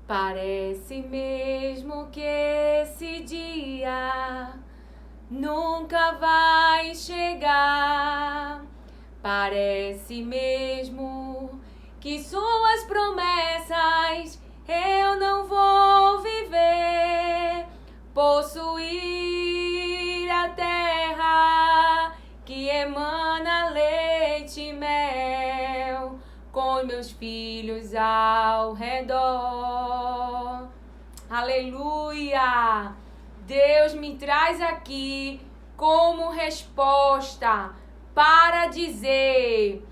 Parece mesmo que esse dia nunca vai chegar. Parece mesmo que suas promessas eu não vou viver. Possuir a terra que emana leite e mel, com meus filhos ao redor. Aleluia! Deus me traz aqui como resposta para dizer: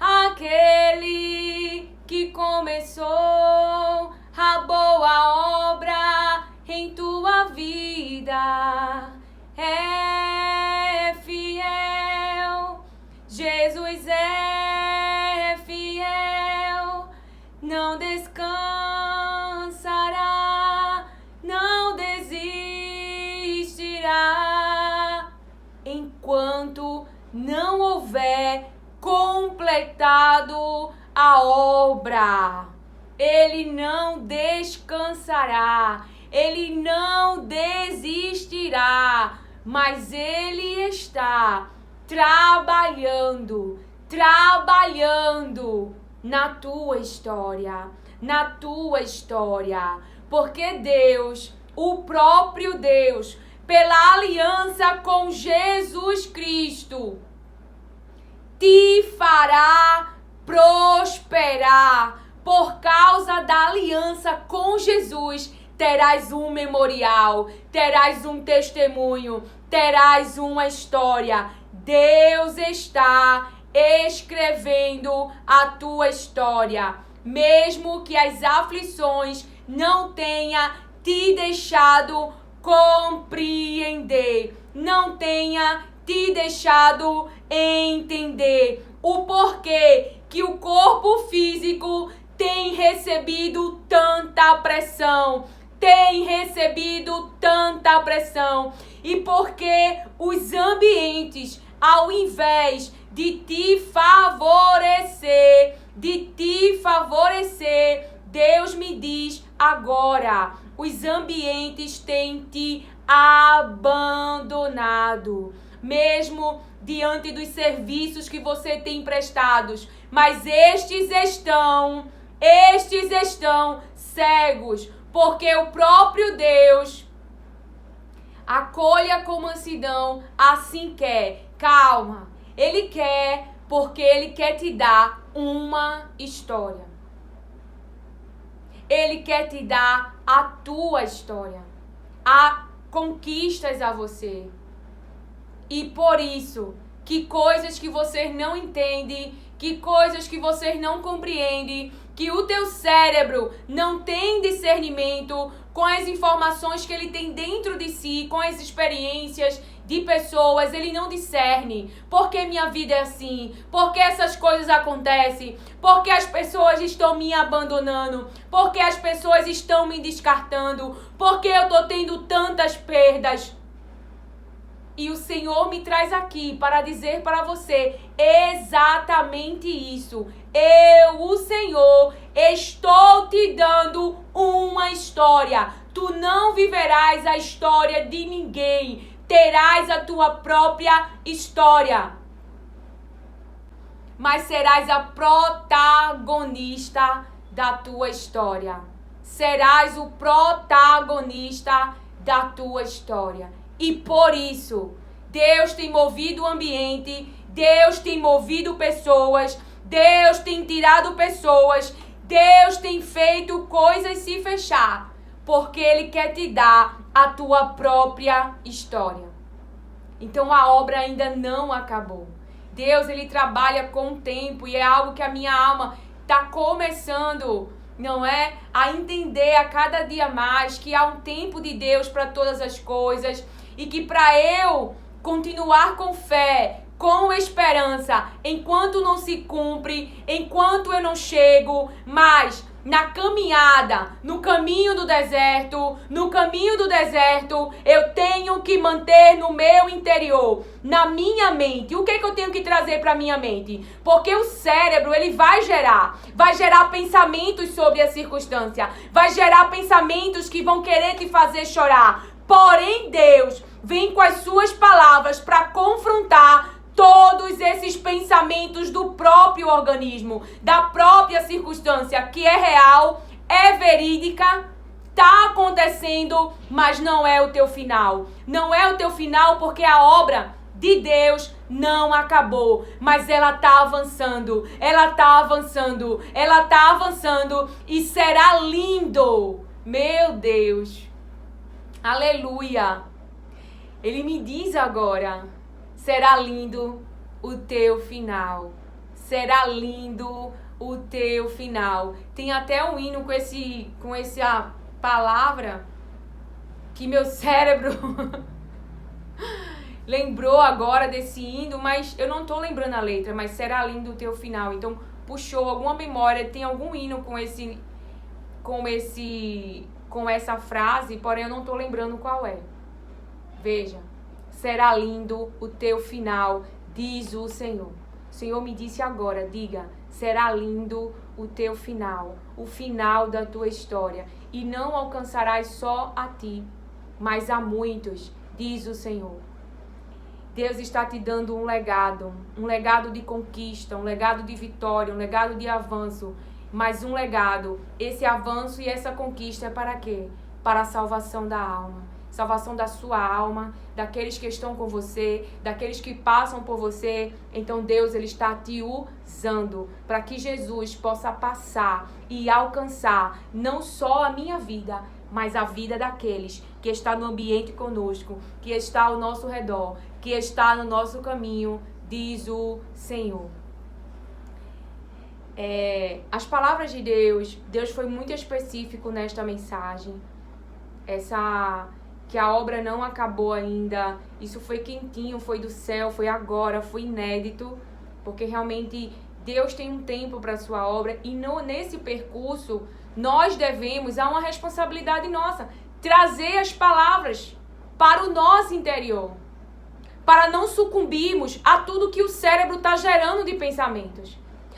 aquele que começou a boa obra em tua vida é fiel. Jesus é fiel, não descansará, não desistirá, enquanto não houver completado a obra. Ele não descansará, ele não desistirá, mas ele está trabalhando na tua história, porque Deus, o próprio Deus, pela aliança com Jesus Cristo, te fará prosperar. Por causa da aliança com Jesus, terás um memorial, terás um testemunho, terás uma história. Deus está escrevendo a tua história, mesmo que as aflições não tenham te deixado compreender, não tenha te deixado entender o porquê que o corpo físico tem recebido tanta pressão, e porque os ambientes, ao invés de te favorecer, Deus me diz agora, os ambientes têm te abandonado, mesmo diante dos serviços que você tem prestados, mas estes estão cegos, porque o próprio Deus acolha com mansidão, assim quer. Calma, Ele quer, porque Ele quer te dar uma história. Ele quer te dar a tua história. Há conquistas a você. E por isso, que coisas que vocês não entendem, que coisas que vocês não compreendem, que o teu cérebro não tem discernimento com as informações que ele tem dentro de si, com as experiências de pessoas, ele não discerne. Por que minha vida é assim? Por que essas coisas acontecem? Por que as pessoas estão me abandonando? Por que as pessoas estão me descartando? Por que eu estou tendo tantas perdas? E o Senhor me traz aqui para dizer para você exatamente isso. Eu, o Senhor, estou te dando uma história. Tu não viverás a história de ninguém. Terás a tua própria história. Mas serás a protagonista da tua história. Serás o protagonista da tua história. E por isso, Deus tem movido o ambiente, Deus tem movido pessoas, Deus tem tirado pessoas, Deus tem feito coisas se fechar, porque Ele quer te dar a tua própria história. Então a obra ainda não acabou. Deus, Ele trabalha com o tempo e é algo que a minha alma está começando, não é? A entender a cada dia mais que há um tempo de Deus para todas as coisas. E que para eu continuar com fé, com esperança, enquanto não se cumpre, enquanto eu não chego, mas na caminhada, no caminho do deserto, eu tenho que manter no meu interior, na minha mente. O que é que eu tenho que trazer para minha mente? Porque o cérebro, ele vai gerar pensamentos sobre a circunstância, vai gerar pensamentos que vão querer te fazer chorar. Porém, Deus vem com as suas palavras para confrontar todos esses pensamentos do próprio organismo, da própria circunstância, que é real, é verídica, está acontecendo, mas não é o teu final. Não é o teu final porque a obra de Deus não acabou, mas ela está avançando, e será lindo. Meu Deus, aleluia. Ele me diz agora: será lindo o teu final. Será lindo o teu final. Tem até um hino com essa palavra que meu cérebro lembrou agora desse hino, mas eu não estou lembrando a letra, mas será lindo o teu final. Então puxou alguma memória, tem algum hino com essa frase, porém eu não estou lembrando qual é. Veja, será lindo o teu final, diz o Senhor. O Senhor me disse agora, diga, será lindo o teu final, o final da tua história. E não alcançarás só a ti, mas a muitos, diz o Senhor. Deus está te dando um legado de conquista, um legado de vitória, um legado de avanço. Mas um legado, esse avanço e essa conquista é para quê? Para a salvação da alma. Salvação da sua alma, daqueles que estão com você, daqueles que passam por você. Então Deus, ele está te usando para que Jesus possa passar e alcançar não só a minha vida, mas a vida daqueles que está no ambiente conosco, que está ao nosso redor, que está no nosso caminho, diz o Senhor. As palavras de Deus foi muito específico nesta mensagem. Que a obra não acabou ainda, isso foi quentinho, foi do céu, foi agora, foi inédito, porque realmente Deus tem um tempo para a sua obra, e nesse percurso nós devemos, há uma responsabilidade nossa, trazer as palavras para o nosso interior, para não sucumbirmos a tudo que o cérebro está gerando de pensamentos,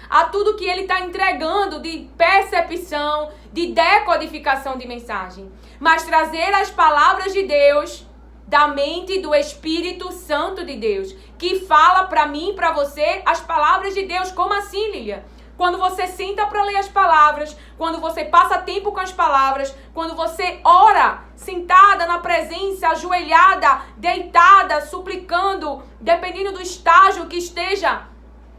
a tudo que ele está entregando de percepção, de decodificação de mensagem. Mas trazer as palavras de Deus, da mente do Espírito Santo de Deus, que fala para mim e para você as palavras de Deus. Como assim, Lília? Quando você senta para ler as palavras, quando você passa tempo com as palavras, quando você ora, sentada na presença, ajoelhada, deitada, suplicando, dependendo do estágio que esteja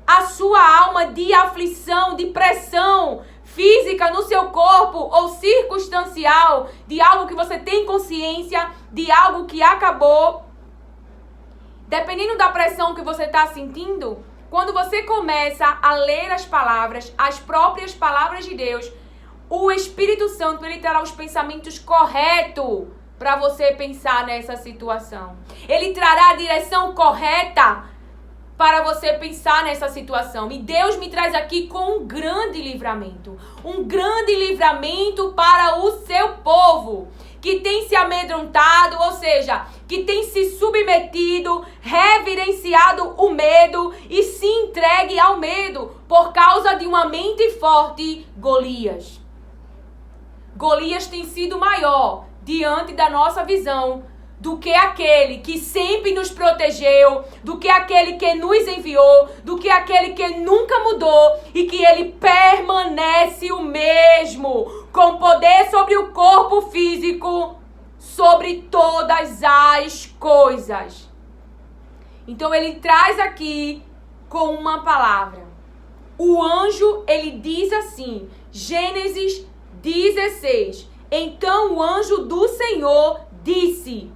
a sua alma de aflição, de pressão física no seu corpo ou circunstancial, de algo que você tem consciência, de algo que acabou. Dependendo da pressão que você está sentindo, quando você começa a ler as palavras, as próprias palavras de Deus, o Espírito Santo, ele terá os pensamentos corretos para você pensar nessa situação. Ele trará a direção correta para você pensar nessa situação. E Deus me traz aqui com um grande livramento para o seu povo, que tem se amedrontado, ou seja, que tem se submetido, reverenciado o medo e se entregue ao medo por causa de uma mente forte, Golias. Golias tem sido maior diante da nossa visão do que aquele que sempre nos protegeu, do que aquele que nos enviou, do que aquele que nunca mudou e que ele permanece o mesmo, com poder sobre o corpo físico, sobre todas as coisas. Então ele traz aqui com uma palavra. O anjo, ele diz assim, Gênesis 16. Então o anjo do Senhor disse: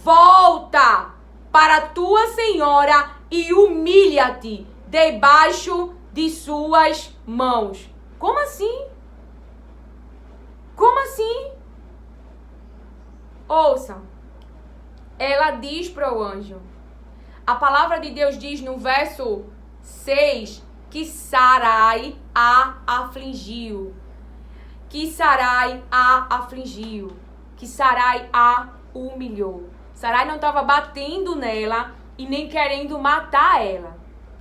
volta para tua senhora e humilha-te debaixo de suas mãos. Como assim? Como assim? Ouça. Ela diz para o anjo. A palavra de Deus diz no verso 6 que Sarai a afligiu. que Sarai a afligiu, que Sarai a humilhou. Sarai não estava batendo nela e nem querendo matar ela.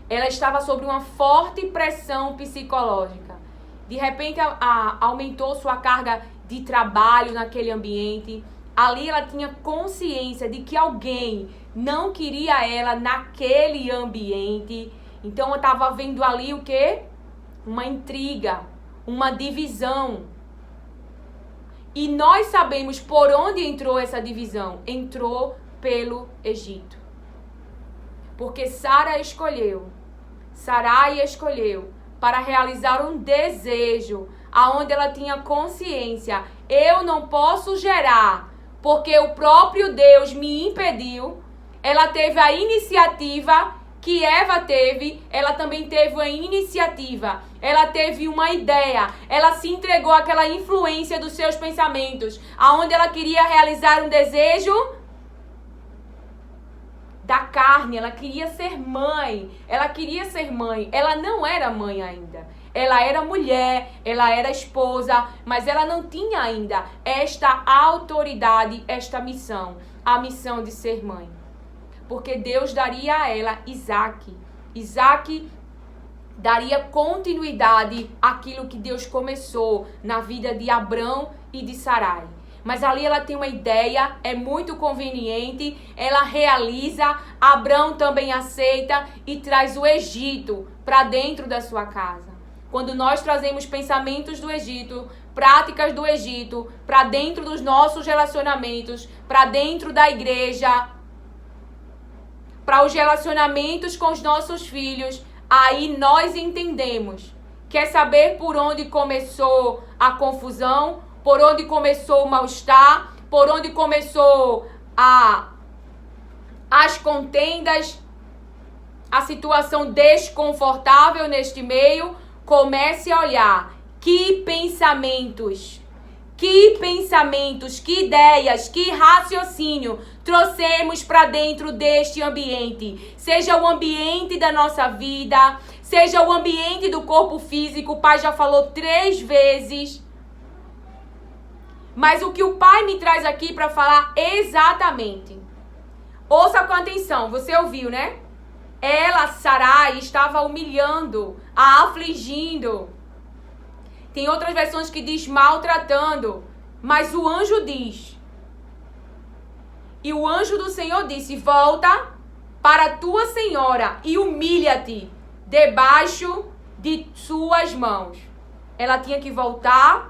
Ela estava sob uma forte pressão psicológica. De repente, aumentou sua carga de trabalho naquele ambiente. Ali ela tinha consciência de que alguém não queria ela naquele ambiente. Então, ela estava vendo ali o quê? Uma intriga, uma divisão. E nós sabemos por onde entrou essa divisão. Entrou pelo Egito. Porque Sarai escolheu para realizar um desejo aonde ela tinha consciência. Eu não posso gerar, porque o próprio Deus me impediu. Ela teve a iniciativa que Eva teve, ela também teve a iniciativa. Ela teve uma ideia, ela se entregou àquela influência dos seus pensamentos, aonde ela queria realizar um desejo da carne, ela queria ser mãe, ela não era mãe ainda, ela era mulher, ela era esposa, mas ela não tinha ainda esta autoridade, esta missão, a missão de ser mãe, porque Deus daria a ela Isaac daria continuidade àquilo que Deus começou na vida de Abrão e de Sarai. Mas ali ela tem uma ideia, é muito conveniente, ela realiza, Abrão também aceita e traz o Egito para dentro da sua casa. Quando nós trazemos pensamentos do Egito, práticas do Egito, para dentro dos nossos relacionamentos, para dentro da igreja, para os relacionamentos com os nossos filhos, aí nós entendemos. Quer saber por onde começou a confusão? Por onde começou o mal-estar, por onde começou as contendas, a situação desconfortável neste meio. Comece a olhar que pensamentos, que ideias, que raciocínio trouxemos para dentro deste ambiente. Seja o ambiente da nossa vida, seja o ambiente do corpo físico. O Pai já falou 3 vezes. Mas o que o Pai me traz aqui para falar exatamente. Ouça com atenção, você ouviu, né? Ela, Sarai, estava humilhando, a afligindo. Tem outras versões que diz maltratando. Mas o anjo diz. E o anjo do Senhor disse: volta para a tua senhora e humilha-te debaixo de suas mãos. Ela tinha que voltar.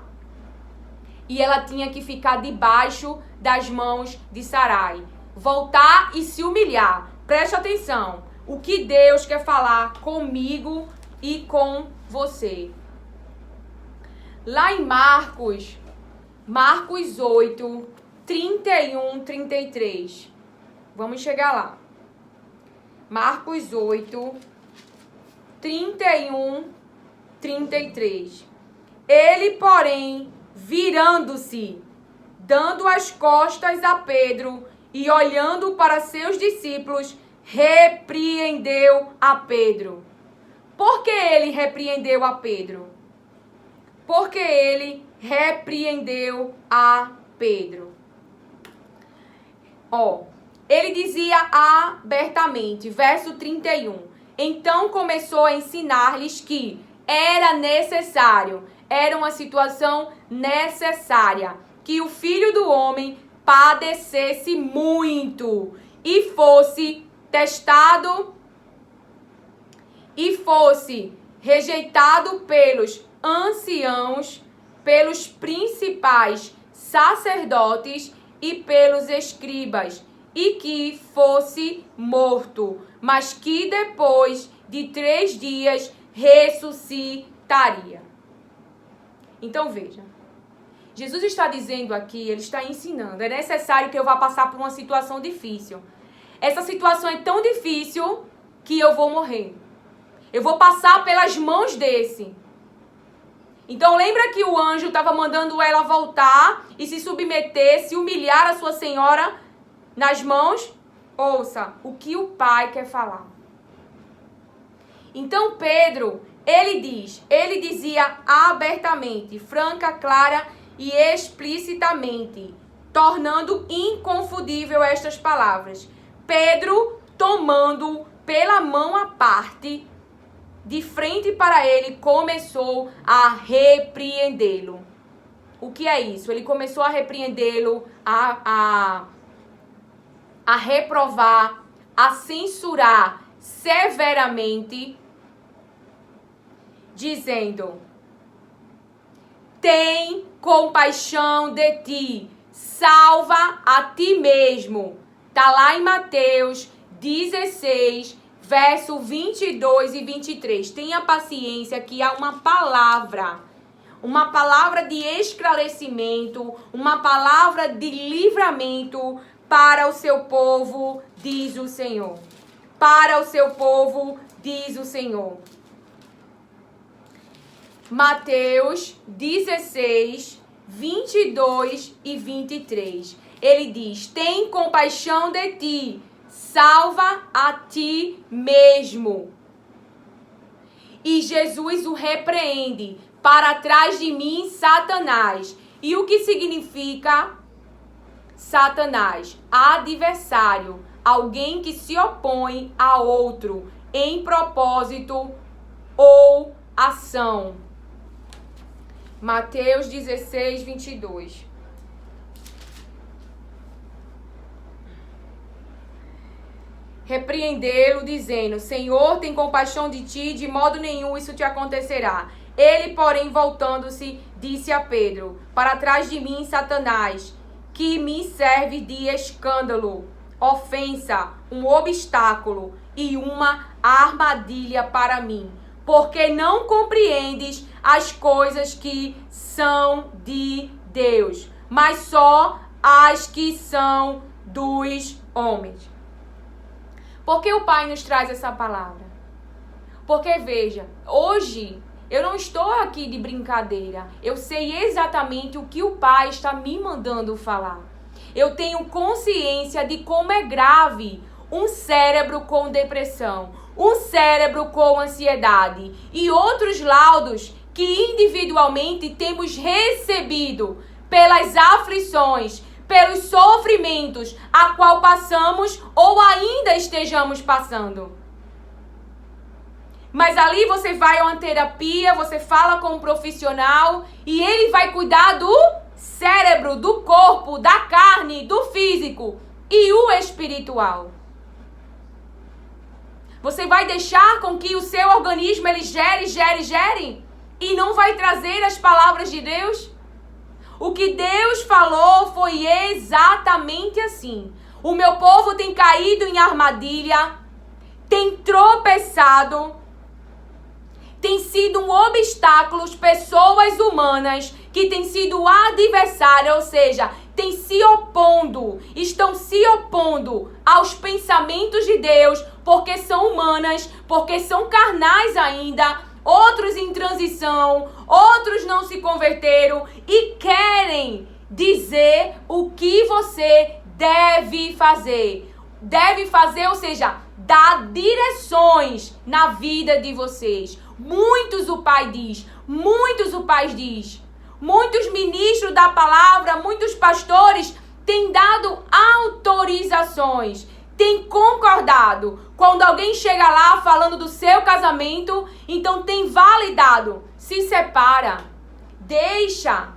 E ela tinha que ficar debaixo das mãos de Sarai. Voltar e se humilhar. Preste atenção. O que Deus quer falar comigo e com você. Lá em Marcos 8, 31, 33. Vamos chegar lá. Marcos 8, 31, 33. Ele, porém, virando-se, dando as costas a Pedro e olhando para seus discípulos, repreendeu a Pedro. Por que ele repreendeu a Pedro? Porque ele repreendeu a Pedro. Ele dizia abertamente, verso 31. Então começou a ensinar-lhes que era necessário, era uma situação necessária, que o Filho do Homem padecesse muito e fosse testado e fosse rejeitado pelos anciãos, pelos principais sacerdotes e pelos escribas, e que fosse morto, mas que depois de 3 dias ressuscitaria. Então veja, Jesus está dizendo aqui, ele está ensinando, é necessário que eu vá passar por uma situação difícil. Essa situação é tão difícil que eu vou morrer. Eu vou passar pelas mãos desse. Então lembra que o anjo estava mandando ela voltar e se submeter, se humilhar a sua senhora nas mãos? Ouça o que o Pai quer falar. Então Pedro ele dizia abertamente, franca, clara e explicitamente, tornando inconfundível estas palavras. Pedro, tomando pela mão à parte, de frente para ele, começou a repreendê-lo. O que é isso? Ele começou a repreendê-lo, a reprovar, a censurar severamente, dizendo: tem compaixão de ti, salva a ti mesmo. Está lá em Mateus 16, verso 22 e 23. Tenha paciência que há uma palavra de esclarecimento, uma palavra de livramento para o seu povo, diz o Senhor. Para o seu povo, diz o Senhor. Mateus 16, 22 e 23. Ele diz: tem compaixão de ti, salva a ti mesmo. E Jesus o repreende: para trás de mim, Satanás. E o que significa Satanás? Adversário, alguém que se opõe a outro em propósito ou ação. Mateus 16, 22. Repreendê-lo, dizendo: Senhor, tem compaixão de ti, de modo nenhum isso te acontecerá. Ele, porém, voltando-se, disse a Pedro: para trás de mim, Satanás, que me serve de escândalo, ofensa, um obstáculo e uma armadilha para mim, porque não compreendes as coisas que são de Deus, mas só as que são dos homens. Por que o Pai nos traz essa palavra? Porque, veja, hoje eu não estou aqui de brincadeira. Eu sei exatamente o que o Pai está me mandando falar. Eu tenho consciência de como é grave um cérebro com depressão, um cérebro com ansiedade e outros laudos que individualmente temos recebido pelas aflições, pelos sofrimentos a qual passamos ou ainda estejamos passando. Mas ali você vai a uma terapia, você fala com um profissional e ele vai cuidar do cérebro, do corpo, da carne, do físico e o espiritual. Você vai deixar com que o seu organismo ele gere e não vai trazer as palavras de Deus? O que Deus falou foi exatamente assim. O meu povo tem caído em armadilha, tem tropeçado, tem sido um obstáculo, pessoas humanas que têm sido adversárias, ou seja, estão se opondo aos pensamentos de Deus, porque são humanas, porque são carnais ainda, outros em transição, outros não se converteram e querem dizer o que você deve fazer. Deve fazer, ou seja, dar direções na vida de vocês. Muitos o Pai diz, muitos ministros da palavra, muitos pastores têm dado autorizações, têm concordado. Quando alguém chega lá falando do seu casamento, então tem validado. Se separa, deixa.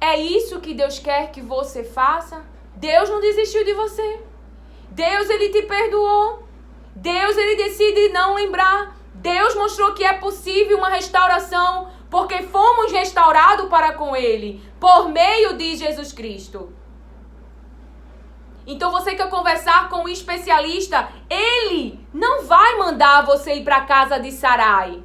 É isso que Deus quer que você faça? Deus não desistiu de você. Deus, ele te perdoou. Deus, ele decide não lembrar. Deus mostrou que é possível uma restauração, porque fomos restaurados para com ele, por meio de Jesus Cristo. Então você quer conversar com um especialista, ele não vai mandar você ir para a casa de Sarai,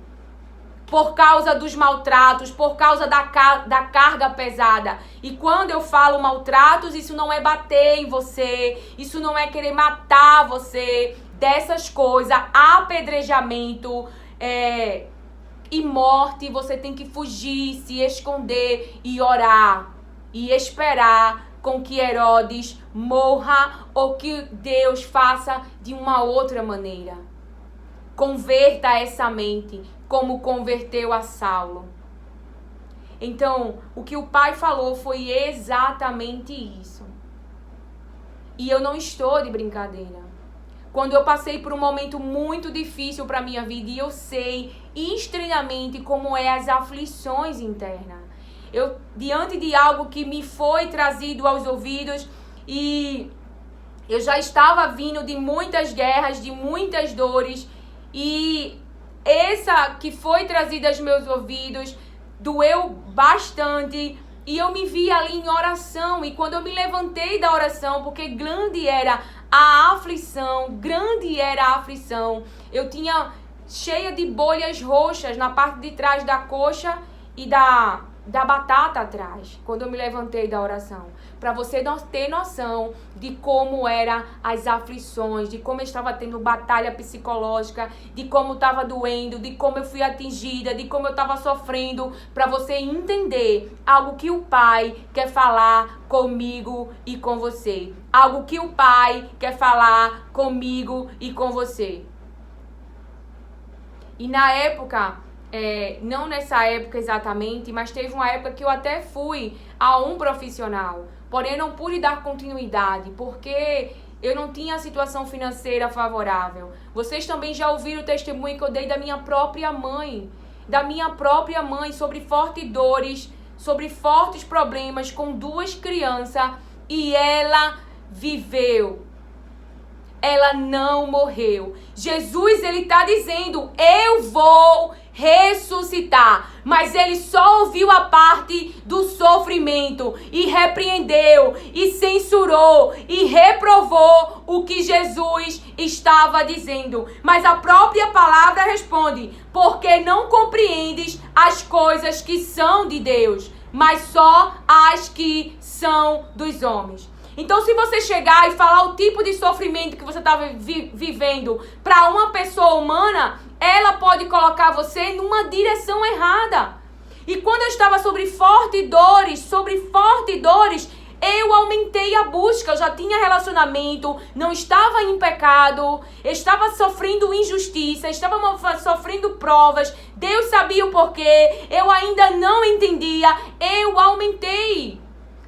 por causa dos maltratos, por causa da carga pesada. E quando eu falo maltratos, isso não é bater em você, isso não é querer matar você, dessas coisas, apedrejamento e morte. Você tem que fugir, se esconder e orar e esperar com que Herodes morra ou que Deus faça de uma outra maneira. Converta essa mente, como converteu a Saulo. Então, o que o Pai falou foi exatamente isso. E eu não estou de brincadeira. Quando eu passei por um momento muito difícil para a minha vida, e eu sei estranhamente como é as aflições internas. Eu, diante de algo que me foi trazido aos ouvidos, e eu já estava vindo de muitas guerras, de muitas dores, e essa que foi trazida aos meus ouvidos doeu bastante, e eu me vi ali em oração. E quando eu me levantei da oração, porque grande era a aflição, eu tinha cheia de bolhas roxas na parte de trás da coxa e da batata atrás, quando eu me levantei da oração. Para você ter noção de como eram as aflições, de como eu estava tendo batalha psicológica, de como estava doendo, de como eu fui atingida, de como eu estava sofrendo, para você entender algo que o Pai quer falar comigo e com você. Algo que o Pai quer falar comigo e com você. E na época, não nessa época exatamente, mas teve uma época que eu até fui a um profissional. Porém, não pude dar continuidade, porque eu não tinha a situação financeira favorável. Vocês também já ouviram o testemunho que eu dei da minha própria mãe. Sobre fortes dores, sobre fortes problemas com 2 crianças. E ela viveu. Ela não morreu. Jesus, ele está dizendo, eu vou ressuscitar. Mas ele só ouviu a parte do sofrimento e repreendeu, e censurou, e reprovou o que Jesus estava dizendo. Mas a própria palavra responde, porque não compreendes as coisas que são de Deus, mas só as que são dos homens. Então, se você chegar e falar o tipo de sofrimento que você está vivendo para uma pessoa humana, ela pode colocar você numa direção errada. E quando eu estava sobre fortes dores, eu aumentei a busca. Eu já tinha relacionamento, não estava em pecado, estava sofrendo injustiça, estava sofrendo provas. Deus sabia o porquê, eu ainda não entendia, eu aumentei.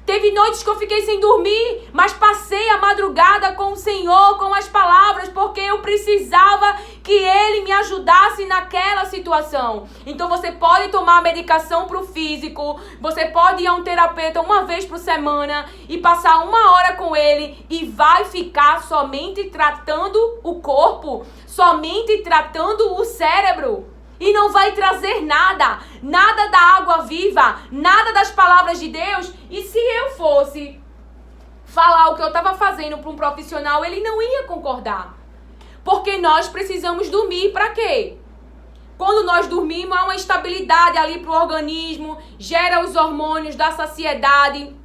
Teve noites que eu fiquei sem dormir, mas passei a madrugada com o Senhor, com as palavras, porque eu precisava que Ele me ajudasse naquela situação. Então você pode tomar medicação para o físico, você pode ir a um terapeuta uma vez por semana e passar 1 hora com ele e vai ficar somente tratando o corpo, somente tratando o cérebro. E não vai trazer nada da água viva, nada das palavras de Deus. E se eu fosse falar o que eu estava fazendo para um profissional, ele não ia concordar. Porque nós precisamos dormir para quê? Quando nós dormimos, há uma estabilidade ali para o organismo, gera os hormônios da saciedade.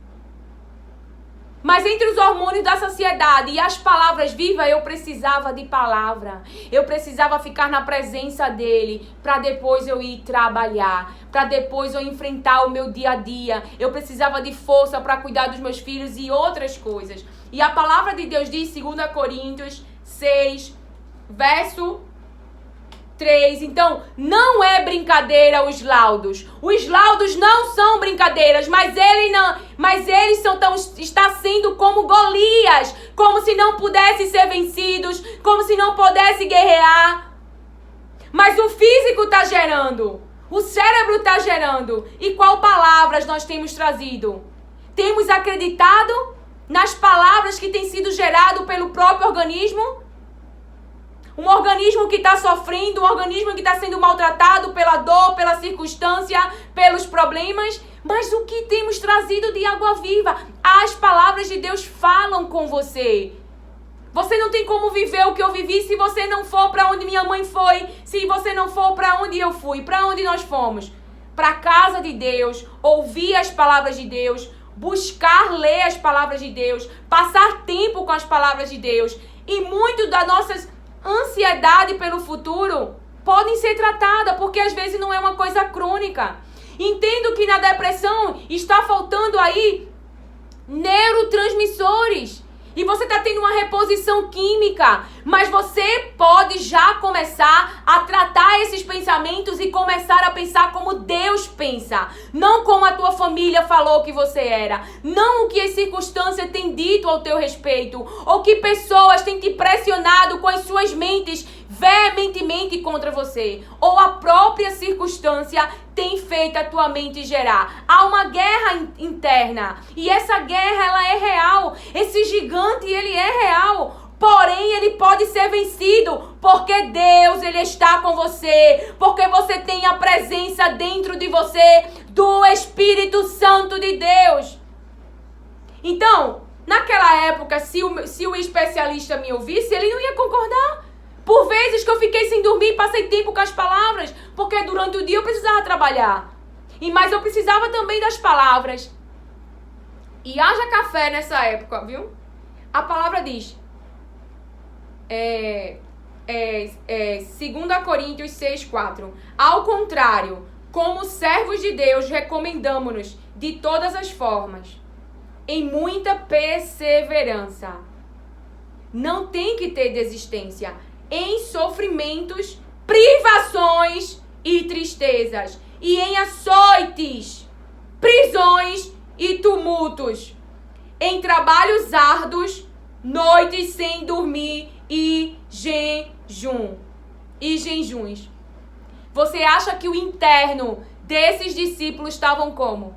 Mas entre os hormônios da saciedade e as palavras vivas, eu precisava de palavra. Eu precisava ficar na presença dele para depois eu ir trabalhar, para depois eu enfrentar o meu dia a dia. Eu precisava de força para cuidar dos meus filhos e outras coisas. E a palavra de Deus diz, 2 Coríntios 6, verso 3. Então, não é brincadeira os laudos. Os laudos não são brincadeiras, mas eles está sendo como Golias, como se não pudessem ser vencidos, como se não pudesse guerrear. Mas o físico está gerando, o cérebro está gerando. E qual palavras nós temos trazido? Temos acreditado nas palavras que têm sido gerado pelo próprio organismo? Um organismo que está sofrendo, um organismo que está sendo maltratado pela dor, pela circunstância, pelos problemas. Mas o que temos trazido de água viva? As palavras de Deus falam com você. Você não tem como viver o que eu vivi se você não for para onde minha mãe foi, se você não for para onde eu fui, para onde nós fomos. Para a casa de Deus, ouvir as palavras de Deus, buscar ler as palavras de Deus, passar tempo com as palavras de Deus. E muito das nossas ansiedade pelo futuro podem ser tratadas, porque às vezes não é uma coisa crônica. Entendo que na depressão está faltando aí neurotransmissores. E você está tendo uma reposição química. Mas você pode já começar a tratar esses pensamentos e começar a pensar como Deus pensa. Não como a tua família falou que você era. Não o que as circunstâncias têm dito ao teu respeito. Ou que pessoas têm te pressionado com as suas mentes veementemente contra você. Ou a própria circunstância tem feito a tua mente gerar. Há uma guerra interna. E essa guerra, ela é real. Esse gigante, ele é real. Porém, ele pode ser vencido. Porque Deus, ele está com você. Porque você tem a presença dentro de você do Espírito Santo de Deus. Então, naquela época, se o especialista me ouvisse, ele não ia concordar. Por vezes que eu fiquei sem dormir, passei tempo com as palavras, porque durante o dia eu precisava trabalhar. Mas eu precisava também das palavras. E haja café nessa época, viu? A palavra diz, 2 Coríntios 6:4. Ao contrário, como servos de Deus, recomendamo-nos de todas as formas, em muita perseverança. Não tem que ter desistência. Em sofrimentos, privações e tristezas, e em açoites, prisões e tumultos, em trabalhos árduos, noites sem dormir e jejuns. Você acha que o interno desses discípulos estavam como?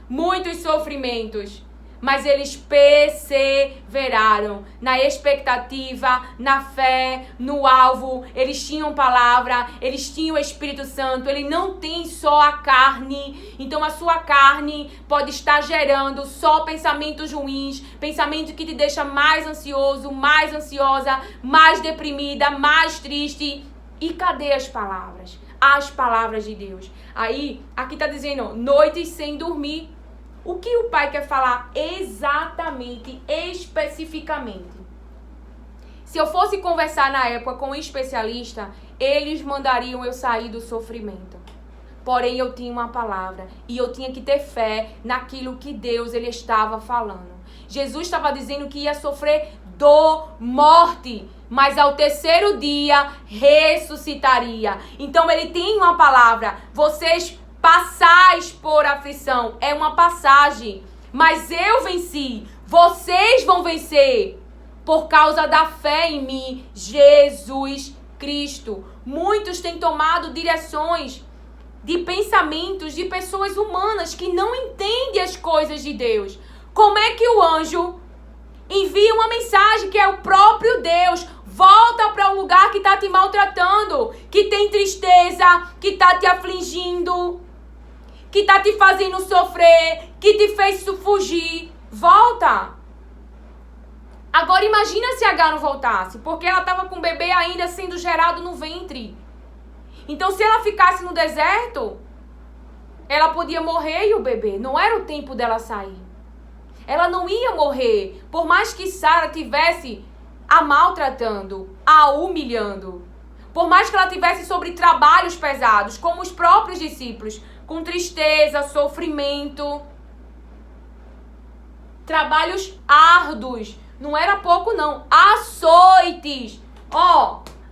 Muitos sofrimentos. Mas eles perseveraram na expectativa, na fé, no alvo. Eles tinham palavra, eles tinham o Espírito Santo. Ele não tem só a carne. Então a sua carne pode estar gerando só pensamentos ruins, pensamento que te deixa mais ansioso, mais ansiosa, mais deprimida, mais triste. E cadê as palavras? As palavras de Deus. Aí, aqui está dizendo, noites sem dormir. O que o pai quer falar exatamente, especificamente? Se eu fosse conversar na época com um especialista, eles mandariam eu sair do sofrimento. Porém, eu tinha uma palavra e eu tinha que ter fé naquilo que Deus ele estava falando. Jesus estava dizendo que ia sofrer morte, mas ao terceiro dia ressuscitaria. Então, ele tem uma palavra. Vocês passais por aflição, é uma passagem, mas eu venci, vocês vão vencer, por causa da fé em mim, Jesus Cristo. Muitos têm tomado direções de pensamentos de pessoas humanas que não entendem as coisas de Deus. Como é que o anjo envia uma mensagem que é o próprio Deus? Volta para um lugar que está te maltratando, que tem tristeza, que está te afligindo, que está te fazendo sofrer, que te fez fugir. Volta. Agora imagina se Agar não voltasse, porque ela estava com o bebê ainda sendo gerado no ventre. Então se ela ficasse no deserto, ela podia morrer e o bebê. Não era o tempo dela sair. Ela não ia morrer, por mais que Sara tivesse a maltratando, a humilhando. Por mais que ela tivesse sobre trabalhos pesados, como os próprios discípulos, com tristeza, sofrimento, trabalhos árduos. Não era pouco, não. Açoites.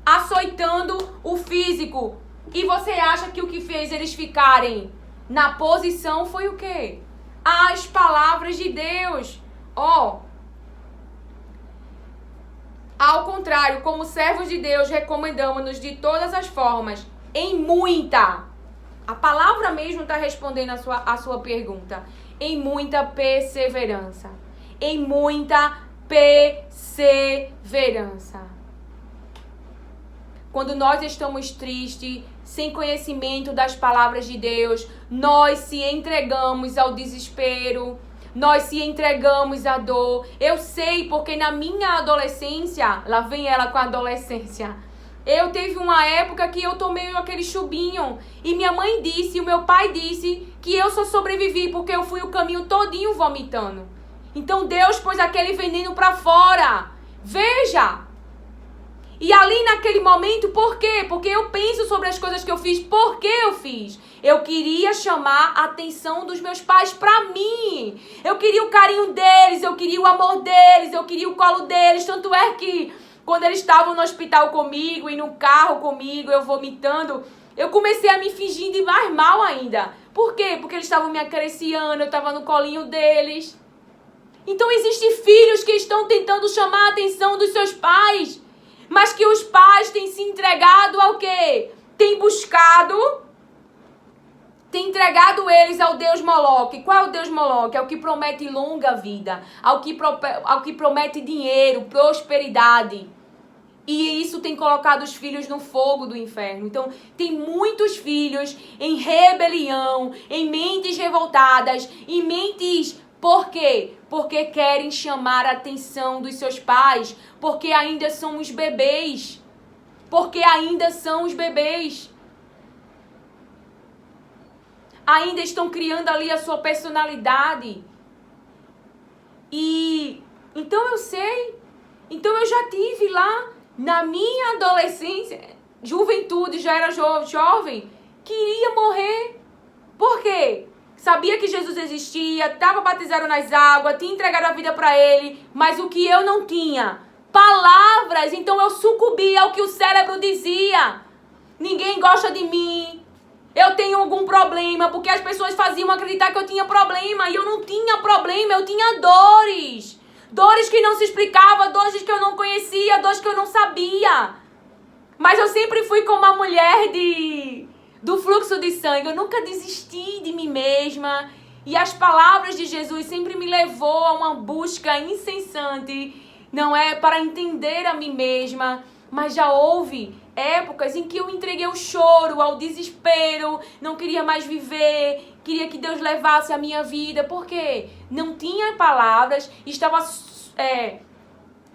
Açoitando o físico. E você acha que o que fez eles ficarem na posição foi o quê? As palavras de Deus. Ao contrário, como servos de Deus, recomendamos-nos de todas as formas, em muita. A palavra mesmo está respondendo a sua pergunta. Em muita perseverança. Em muita perseverança. Quando nós estamos tristes, sem conhecimento das palavras de Deus, nós se entregamos ao desespero, nós se entregamos à dor. Eu sei porque na minha adolescência, lá vem ela com a adolescência, eu teve uma época que eu tomei aquele chubinho e minha mãe disse, e o meu pai disse que eu só sobrevivi porque eu fui o caminho todinho vomitando. Então Deus pôs aquele veneno para fora. Veja! E ali naquele momento, por quê? Porque eu penso sobre as coisas que eu fiz. Por que eu fiz? Eu queria chamar a atenção dos meus pais pra mim. Eu queria o carinho deles, eu queria o amor deles, eu queria o colo deles. Tanto é que quando eles estavam no hospital comigo e no carro comigo, eu vomitando, eu comecei a me fingir de mais mal ainda. Por quê? Porque eles estavam me acariciando, eu estava no colinho deles. Então existem filhos que estão tentando chamar a atenção dos seus pais, mas que os pais têm se entregado ao quê? Têm entregado eles ao Deus Moloque. Qual é o Deus Moloque? É o que promete longa vida, ao que promete dinheiro, prosperidade. E isso tem colocado os filhos no fogo do inferno. Então, tem muitos filhos em rebelião, em mentes revoltadas, em mentes... Por quê? Porque querem chamar a atenção dos seus pais, porque ainda são os bebês. Porque ainda são os bebês. Ainda estão criando ali a sua personalidade. E então eu sei. Então eu já tive lá na minha adolescência, juventude, já era jovem, queria morrer. Por quê? Sabia que Jesus existia, estava batizado nas águas, tinha entregado a vida para ele, mas o que eu não tinha? Palavras. Então eu sucumbia ao que o cérebro dizia. Ninguém gosta de mim. Eu tenho algum problema, porque as pessoas faziam acreditar que eu tinha problema, e eu não tinha problema, eu tinha dores. Dores que não se explicavam, dores que eu não conhecia, dores que eu não sabia. Mas eu sempre fui como uma mulher do fluxo de sangue. Eu nunca desisti de mim mesma. E as palavras de Jesus sempre me levou a uma busca incessante, não é? Para entender a mim mesma. Mas já houve épocas em que eu entreguei ao choro, ao desespero, não queria mais viver, queria que Deus levasse a minha vida, porque não tinha palavras, estava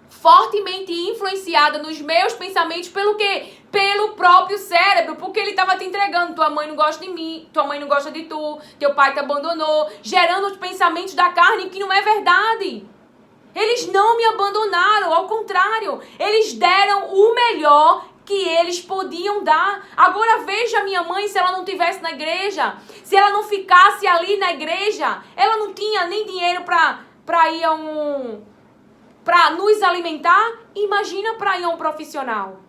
fortemente influenciada nos meus pensamentos pelo quê? Pelo próprio cérebro, porque ele estava te entregando, tua mãe não gosta de mim, tua mãe não gosta de tu, teu pai te abandonou, gerando os pensamentos da carne que não é verdade. Eles não me abandonaram, ao contrário, eles deram o melhor que eles podiam dar. Agora veja a minha mãe, se ela não estivesse na igreja, se ela não ficasse ali na igreja, ela não tinha nem dinheiro para ir para nos alimentar. Imagina para ir a um profissional.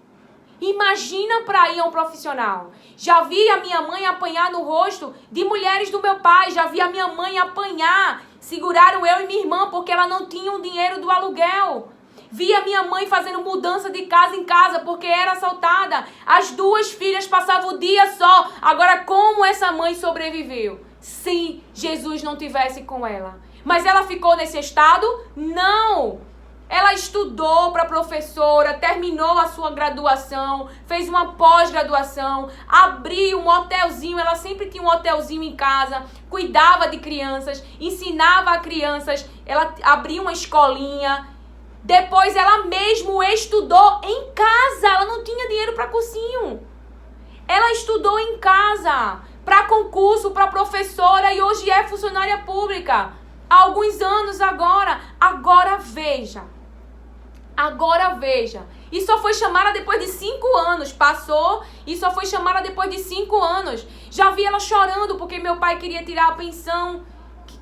Imagina para ir a um profissional. Já vi a minha mãe apanhar no rosto de mulheres do meu pai. Já vi a minha mãe apanhar. Seguraram eu e minha irmã porque ela não tinha o dinheiro do aluguel. Vi a minha mãe fazendo mudança de casa em casa porque era assaltada. As duas filhas passavam o dia só. Agora, como essa mãe sobreviveu? Se Jesus não tivesse com ela. Mas ela ficou nesse estado? Não! Ela estudou para professora, terminou a sua graduação, fez uma pós-graduação, abriu um hotelzinho, ela sempre tinha um hotelzinho em casa, cuidava de crianças, ensinava a crianças, ela abriu uma escolinha. Depois ela mesmo estudou em casa, ela não tinha dinheiro para cursinho. Ela estudou em casa, para concurso, para professora e hoje é funcionária pública. Há alguns anos agora. Agora veja. E só foi chamada depois de 5 anos. Passou e só foi chamada depois de 5 anos. Já vi ela chorando porque meu pai queria tirar a pensão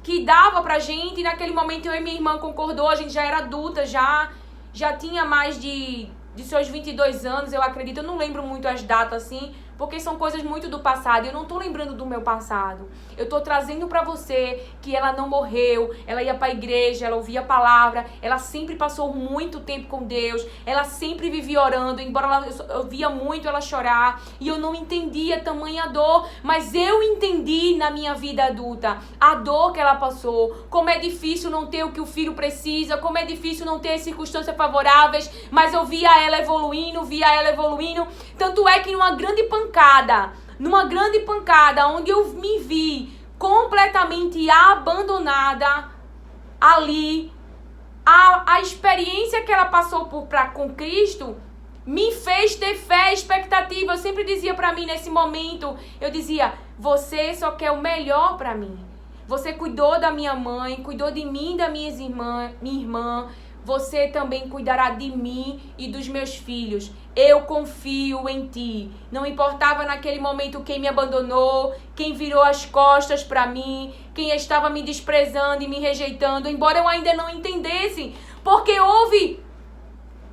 que dava pra gente. E naquele momento eu e minha irmã concordou. A gente já era adulta, já tinha mais de seus 22 anos, eu acredito. Eu não lembro muito as datas assim, porque são coisas muito do passado. Eu não tô lembrando do meu passado. Eu tô trazendo pra você que ela não morreu. Ela ia pra igreja, ela ouvia a palavra. Ela sempre passou muito tempo com Deus. Ela sempre vivia orando. Embora eu via muito ela chorar. E eu não entendia tamanha dor. Mas eu entendi na minha vida adulta a dor que ela passou. Como é difícil não ter o que o filho precisa. Como é difícil não ter circunstâncias favoráveis. Mas eu via ela evoluindo. Tanto é que numa grande pancada, onde eu me vi completamente abandonada ali, a experiência que ela passou com Cristo me fez ter fé e expectativa. Eu sempre dizia pra mim nesse momento, eu dizia, você só quer o melhor pra mim. Você cuidou da minha mãe, cuidou de mim e da minha irmã, você também cuidará de mim e dos meus filhos. eu confio em ti. Não importava naquele momento quem me abandonou, quem virou as costas para mim, quem estava me desprezando e me rejeitando, embora eu ainda não entendesse, porque houve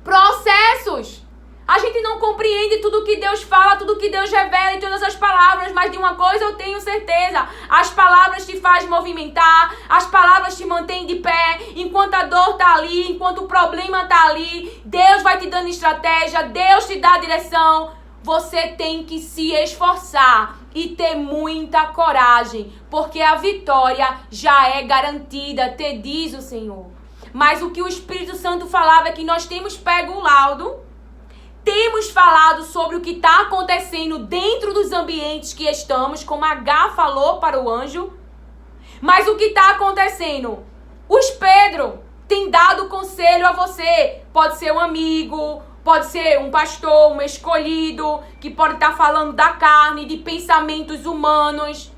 processos. A gente não compreende tudo que Deus fala, tudo que Deus revela em todas as palavras, mas de uma coisa eu tenho certeza: as palavras te fazem movimentar, as palavras te mantêm de pé, enquanto a dor está ali, enquanto o problema está ali, Deus vai te dando estratégia, Deus te dá direção. Você tem que se esforçar e ter muita coragem, porque a vitória já é garantida, te diz o Senhor. Mas o que o Espírito Santo falava é que nós temos pego o laudo, temos falado sobre o que está acontecendo dentro dos ambientes que estamos, como H falou para o anjo. Mas o que está acontecendo? Os Pedro têm dado conselho a você. Pode ser um amigo, pode ser um pastor, um escolhido, que pode estar falando da carne, de pensamentos humanos,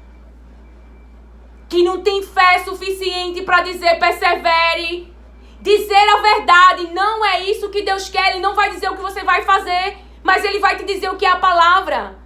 que não tem fé suficiente para dizer persevere. Dizer a verdade não é isso que Deus quer. Ele não vai dizer o que você vai fazer, mas Ele vai te dizer o que é a palavra.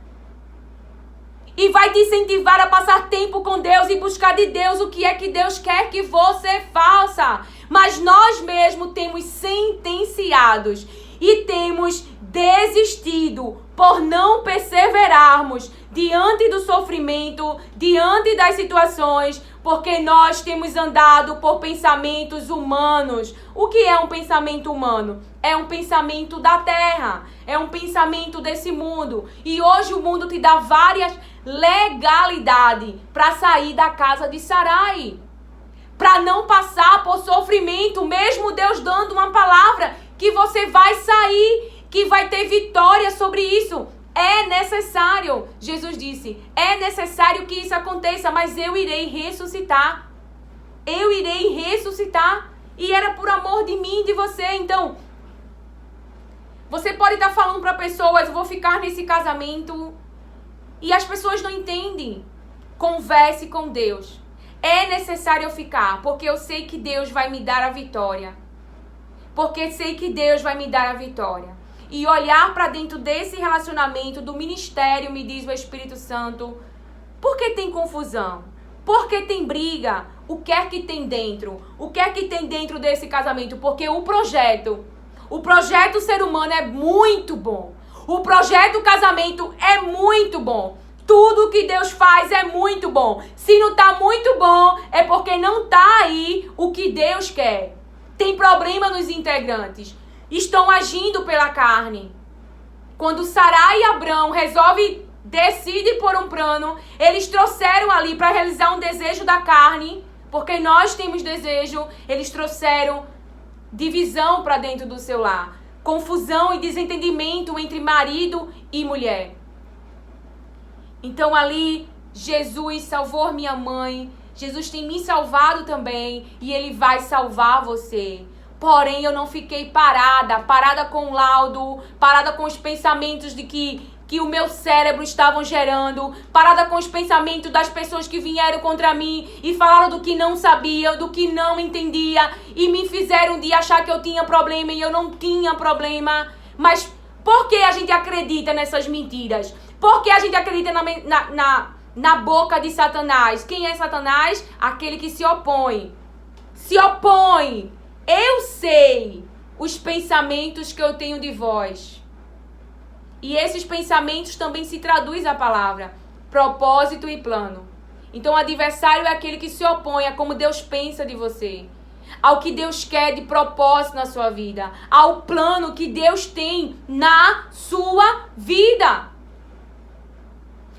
E vai te incentivar a passar tempo com Deus e buscar de Deus o que é que Deus quer que você faça. Mas nós mesmos temos sentenciados e temos desistido por não perseverarmos diante do sofrimento, diante das situações, porque nós temos andado por pensamentos humanos. O que é um pensamento humano? É um pensamento da terra, é um pensamento desse mundo. E hoje o mundo te dá várias legalidades para sair da casa de Sarai, para não passar por sofrimento, mesmo Deus dando uma palavra que você vai sair, que vai ter vitória sobre isso. É necessário, Jesus disse, é necessário que isso aconteça, mas eu irei ressuscitar. Eu irei ressuscitar. E era por amor de mim e de você. Então, você pode estar falando para pessoas, eu vou ficar nesse casamento, e as pessoas não entendem. Converse com Deus. É necessário eu ficar, porque eu sei que Deus vai me dar a vitória. Porque sei que Deus vai me dar a vitória. E olhar para dentro desse relacionamento, do ministério, me diz o Espírito Santo, por que tem confusão? Por que tem briga? O que é que tem dentro? O que é que tem dentro desse casamento? Porque o projeto ser humano é muito bom. O projeto casamento é muito bom. Tudo que Deus faz é muito bom. Se não está muito bom, é porque não está aí o que Deus quer. Tem problema nos integrantes. Estão agindo pela carne. Quando Sarai e Abrão decidem por um plano, eles trouxeram ali para realizar um desejo da carne, porque nós temos desejo, eles trouxeram divisão para dentro do seu lar, confusão e desentendimento entre marido e mulher. Então ali, Jesus salvou minha mãe, Jesus tem me salvado também, e Ele vai salvar você. Porém, eu não fiquei parada com o laudo, parada com os pensamentos de que o meu cérebro estavam gerando, parada com os pensamentos das pessoas que vieram contra mim e falaram do que não sabia, do que não entendia, e me fizeram de achar que eu tinha problema e eu não tinha problema. Mas por que a gente acredita nessas mentiras? Por que a gente acredita na boca de Satanás? Quem é Satanás? Aquele que se opõe. Se opõe. Eu sei os pensamentos que eu tenho de vós. E esses pensamentos também se traduz a palavra propósito e plano. Então o adversário é aquele que se opõe a como Deus pensa de você, ao que Deus quer de propósito na sua vida, ao plano que Deus tem na sua vida.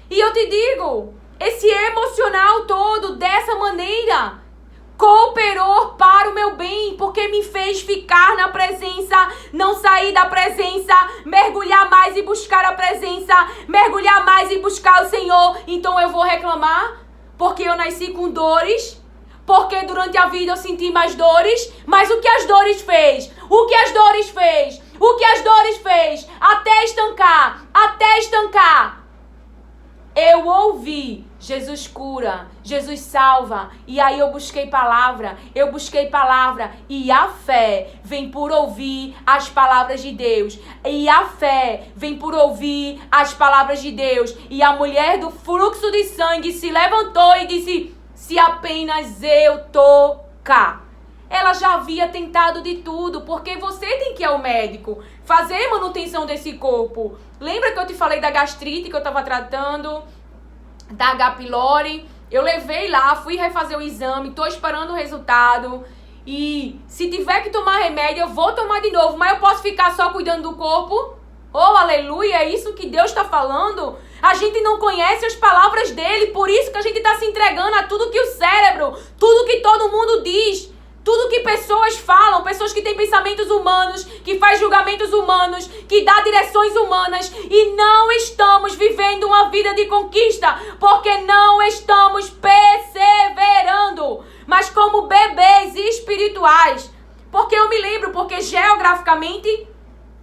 E eu te digo, esse emocional todo dessa maneira cooperou para o meu bem, porque me fez ficar na presença, não sair da presença, mergulhar mais e buscar a presença, mergulhar mais e buscar o Senhor. Então eu vou reclamar, porque eu nasci com dores, porque durante a vida eu senti mais dores, mas o que as dores fez? O que as dores fez? O que as dores fez? Até estancar, eu ouvi Jesus cura, Jesus salva. E aí eu busquei palavra, e a fé vem por ouvir as palavras de Deus. E a fé vem por ouvir as palavras de Deus. E a mulher do fluxo de sangue se levantou e disse: se apenas eu tocar. Ela já havia tentado de tudo, porque você tem que ir ao médico, fazer manutenção desse corpo. Lembra que eu te falei da gastrite que eu estava tratando, da H. pylori? Eu levei lá, fui refazer o exame, tô esperando o resultado. E se tiver que tomar remédio, eu vou tomar de novo. Mas eu posso ficar só cuidando do corpo? Oh, aleluia, é isso que Deus está falando? A gente não conhece as palavras dele, por isso que a gente está se entregando a tudo que o cérebro, tudo que todo mundo diz, tudo que pessoas falam, pessoas que têm pensamentos humanos, que faz julgamentos humanos, que dá direções humanas, e não estamos vivendo uma vida de conquista, porque não estamos perseverando, mas como bebês espirituais. Porque eu me lembro, porque geograficamente,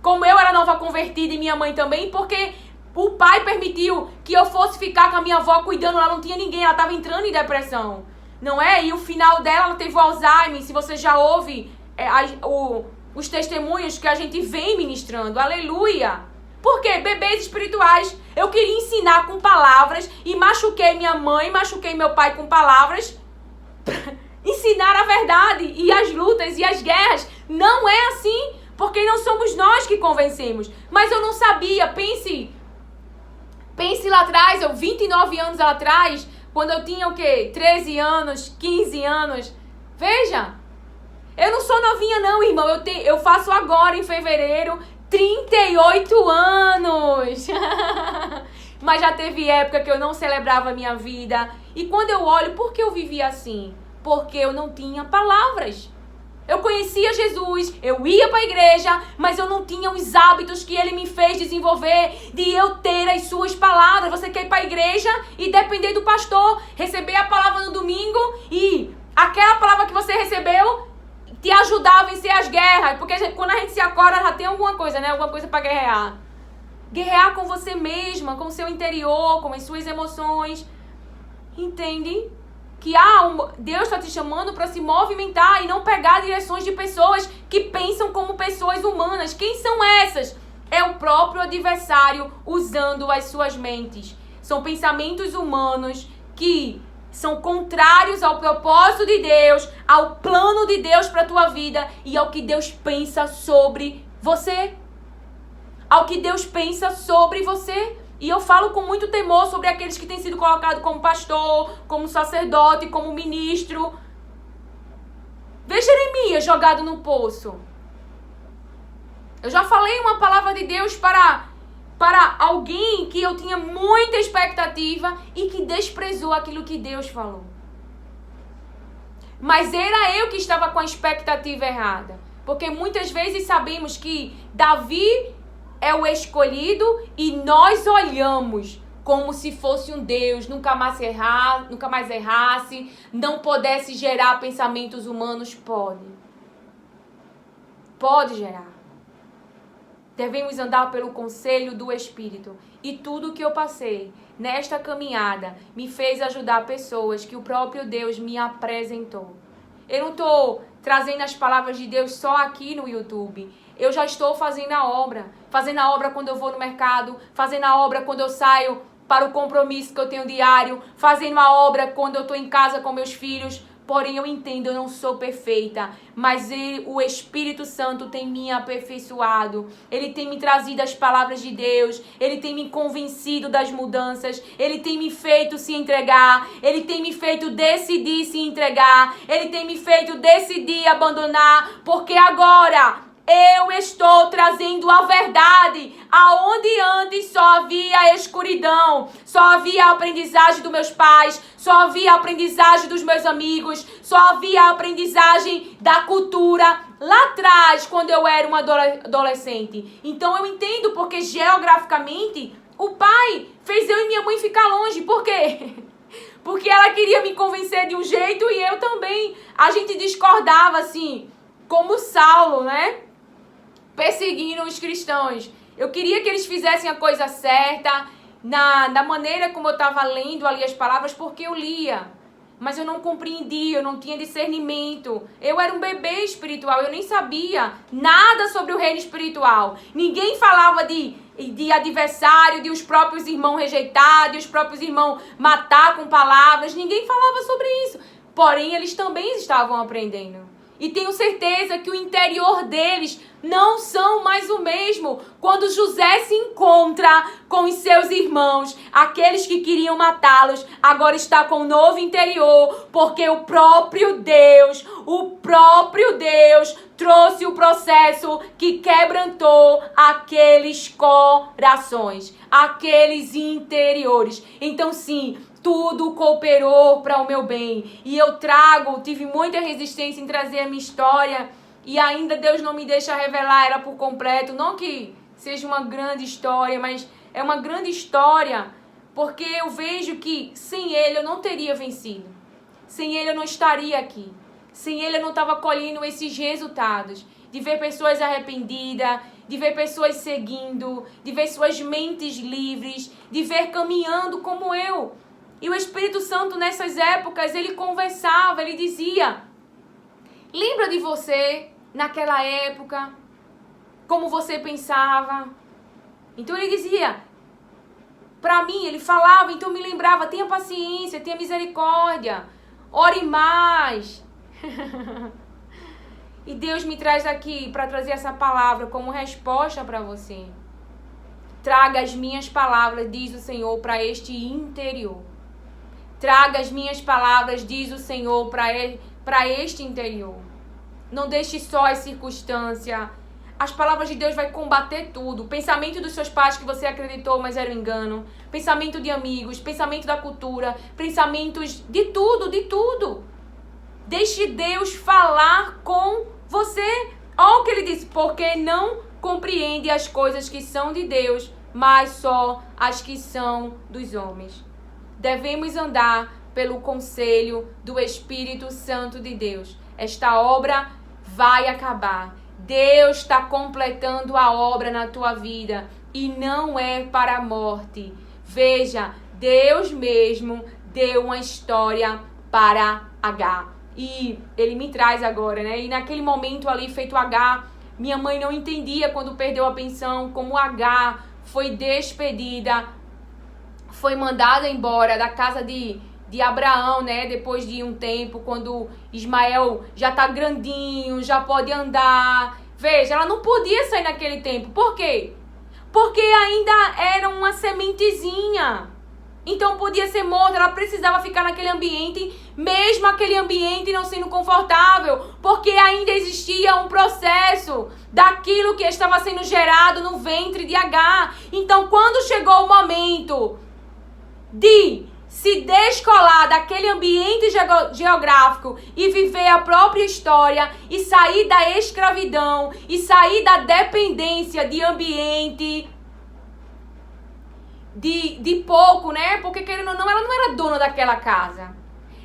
como eu era nova convertida e minha mãe também, porque o pai permitiu que eu fosse ficar com a minha avó cuidando, ela não tinha ninguém, ela estava entrando em depressão. Não é? E o final dela, ela teve o Alzheimer. Se você já ouve os testemunhos que a gente vem ministrando. Aleluia! Por quê? Bebês espirituais. Eu queria ensinar com palavras e machuquei minha mãe, machuquei meu pai com palavras. Ensinar a verdade e as lutas e as guerras. Não é assim, porque não somos nós que convencemos. Mas eu não sabia. Pense lá atrás, 29 anos atrás, quando eu tinha o quê? 13 anos, 15 anos. Veja, eu não sou novinha não, irmão. Eu faço agora, em fevereiro, 38 anos. Mas já teve época que eu não celebrava a minha vida. E quando eu olho, por que eu vivia assim? Porque eu não tinha palavras. Eu conhecia Jesus, eu ia para a igreja, mas eu não tinha os hábitos que ele me fez desenvolver, de eu ter as suas palavras. Você quer ir para a igreja e depender do pastor, receber a palavra no domingo e aquela palavra que você recebeu te ajudar a vencer as guerras. Porque quando a gente se acorda já tem alguma coisa, né? Alguma coisa para guerrear. Guerrear com você mesma, com o seu interior, com as suas emoções. Entende? Que Deus está te chamando para se movimentar e não pegar direções de pessoas que pensam como pessoas humanas. Quem são essas? É o próprio adversário usando as suas mentes. São pensamentos humanos que são contrários ao propósito de Deus, ao plano de Deus para a tua vida e ao que Deus pensa sobre você. Ao que Deus pensa sobre você. E eu falo com muito temor sobre aqueles que têm sido colocados como pastor, como sacerdote, como ministro. Vê Jeremias jogado no poço. Eu já falei uma palavra de Deus para alguém que eu tinha muita expectativa e que desprezou aquilo que Deus falou. Mas era eu que estava com a expectativa errada. Porque muitas vezes sabemos que Davi é o escolhido e nós olhamos como se fosse um Deus, nunca mais errasse, não pudesse gerar pensamentos humanos. Pode gerar. Devemos andar pelo conselho do Espírito. E tudo que eu passei nesta caminhada me fez ajudar pessoas que o próprio Deus me apresentou. Eu não estou trazendo as palavras de Deus só aqui no YouTube. Eu já estou fazendo a obra. Fazendo a obra quando eu vou no mercado. Fazendo a obra quando eu saio para o compromisso que eu tenho diário. Fazendo a obra quando eu estou em casa com meus filhos. Porém, eu entendo, eu não sou perfeita. Mas o Espírito Santo tem me aperfeiçoado. Ele tem me trazido as palavras de Deus. Ele tem me convencido das mudanças. Ele tem me feito se entregar. Ele tem me feito decidir se entregar. Ele tem me feito decidir abandonar. Porque agora eu estou trazendo a verdade, aonde antes só havia escuridão, só havia a aprendizagem dos meus pais, só havia a aprendizagem dos meus amigos, só havia a aprendizagem da cultura lá atrás, quando eu era uma adolescente. Então eu entendo porque geograficamente o pai fez eu e minha mãe ficar longe. Por quê? Porque ela queria me convencer de um jeito e eu também. A gente discordava assim, como Saulo, né? Perseguindo os cristãos. Eu queria que eles fizessem a coisa certa na maneira como eu estava lendo ali as palavras, porque eu lia. Mas eu não compreendia, eu não tinha discernimento. Eu era um bebê espiritual, eu nem sabia nada sobre o reino espiritual. Ninguém falava de adversário, de os próprios irmãos rejeitar, de os próprios irmãos matar com palavras. Ninguém falava sobre isso. Porém, eles também estavam aprendendo. E tenho certeza que o interior deles não são mais o mesmo. Quando José se encontra com os seus irmãos, aqueles que queriam matá-los, agora está com um novo interior, porque o próprio Deus trouxe o processo que quebrantou aqueles corações, aqueles interiores. Então sim, tudo cooperou para o meu bem. E eu tive muita resistência em trazer a minha história. E ainda Deus não me deixa revelar ela por completo. Não que seja uma grande história, mas é uma grande história. Porque eu vejo que sem Ele eu não teria vencido. Sem Ele eu não estaria aqui. Sem Ele eu não estava colhendo esses resultados. De ver pessoas arrependidas, de ver pessoas seguindo, de ver suas mentes livres, de ver caminhando como eu. E o Espírito Santo, nessas épocas, ele conversava, ele dizia: lembra de você, naquela época, como você pensava? Então ele dizia, para mim, ele falava, então eu me lembrava, tenha paciência, tenha misericórdia, ore mais. E Deus me traz aqui para trazer essa palavra como resposta para você. Traga as minhas palavras, diz o Senhor, para este interior. Traga as minhas palavras, diz o Senhor, para este interior. Não deixe só as circunstâncias. As palavras de Deus vai combater tudo. Pensamento dos seus pais que você acreditou, mas era um engano. Pensamento de amigos, pensamento da cultura, pensamentos de tudo, de tudo. Deixe Deus falar com você. Olha o que ele disse, porque não compreende as coisas que são de Deus, mas só as que são dos homens. Devemos andar pelo conselho do Espírito Santo de Deus. Esta obra vai acabar. Deus está completando a obra na tua vida e não é para a morte. Veja, Deus mesmo deu uma história para H. E ele me traz agora, né? E naquele momento ali, feito H, minha mãe não entendia quando perdeu a pensão, como H foi despedida, foi mandada embora da casa de Abraão, né? Depois de um tempo, quando Ismael já tá grandinho, já pode andar. Veja, ela não podia sair naquele tempo. Por quê? Porque ainda era uma sementezinha. Então podia ser morta, ela precisava ficar naquele ambiente, mesmo aquele ambiente não sendo confortável, porque ainda existia um processo daquilo que estava sendo gerado no ventre de H. Então quando chegou o momento de se descolar daquele ambiente geográfico e viver a própria história e sair da escravidão e sair da dependência de ambiente de pouco, né? Porque querendo ou não, ela não era dona daquela casa.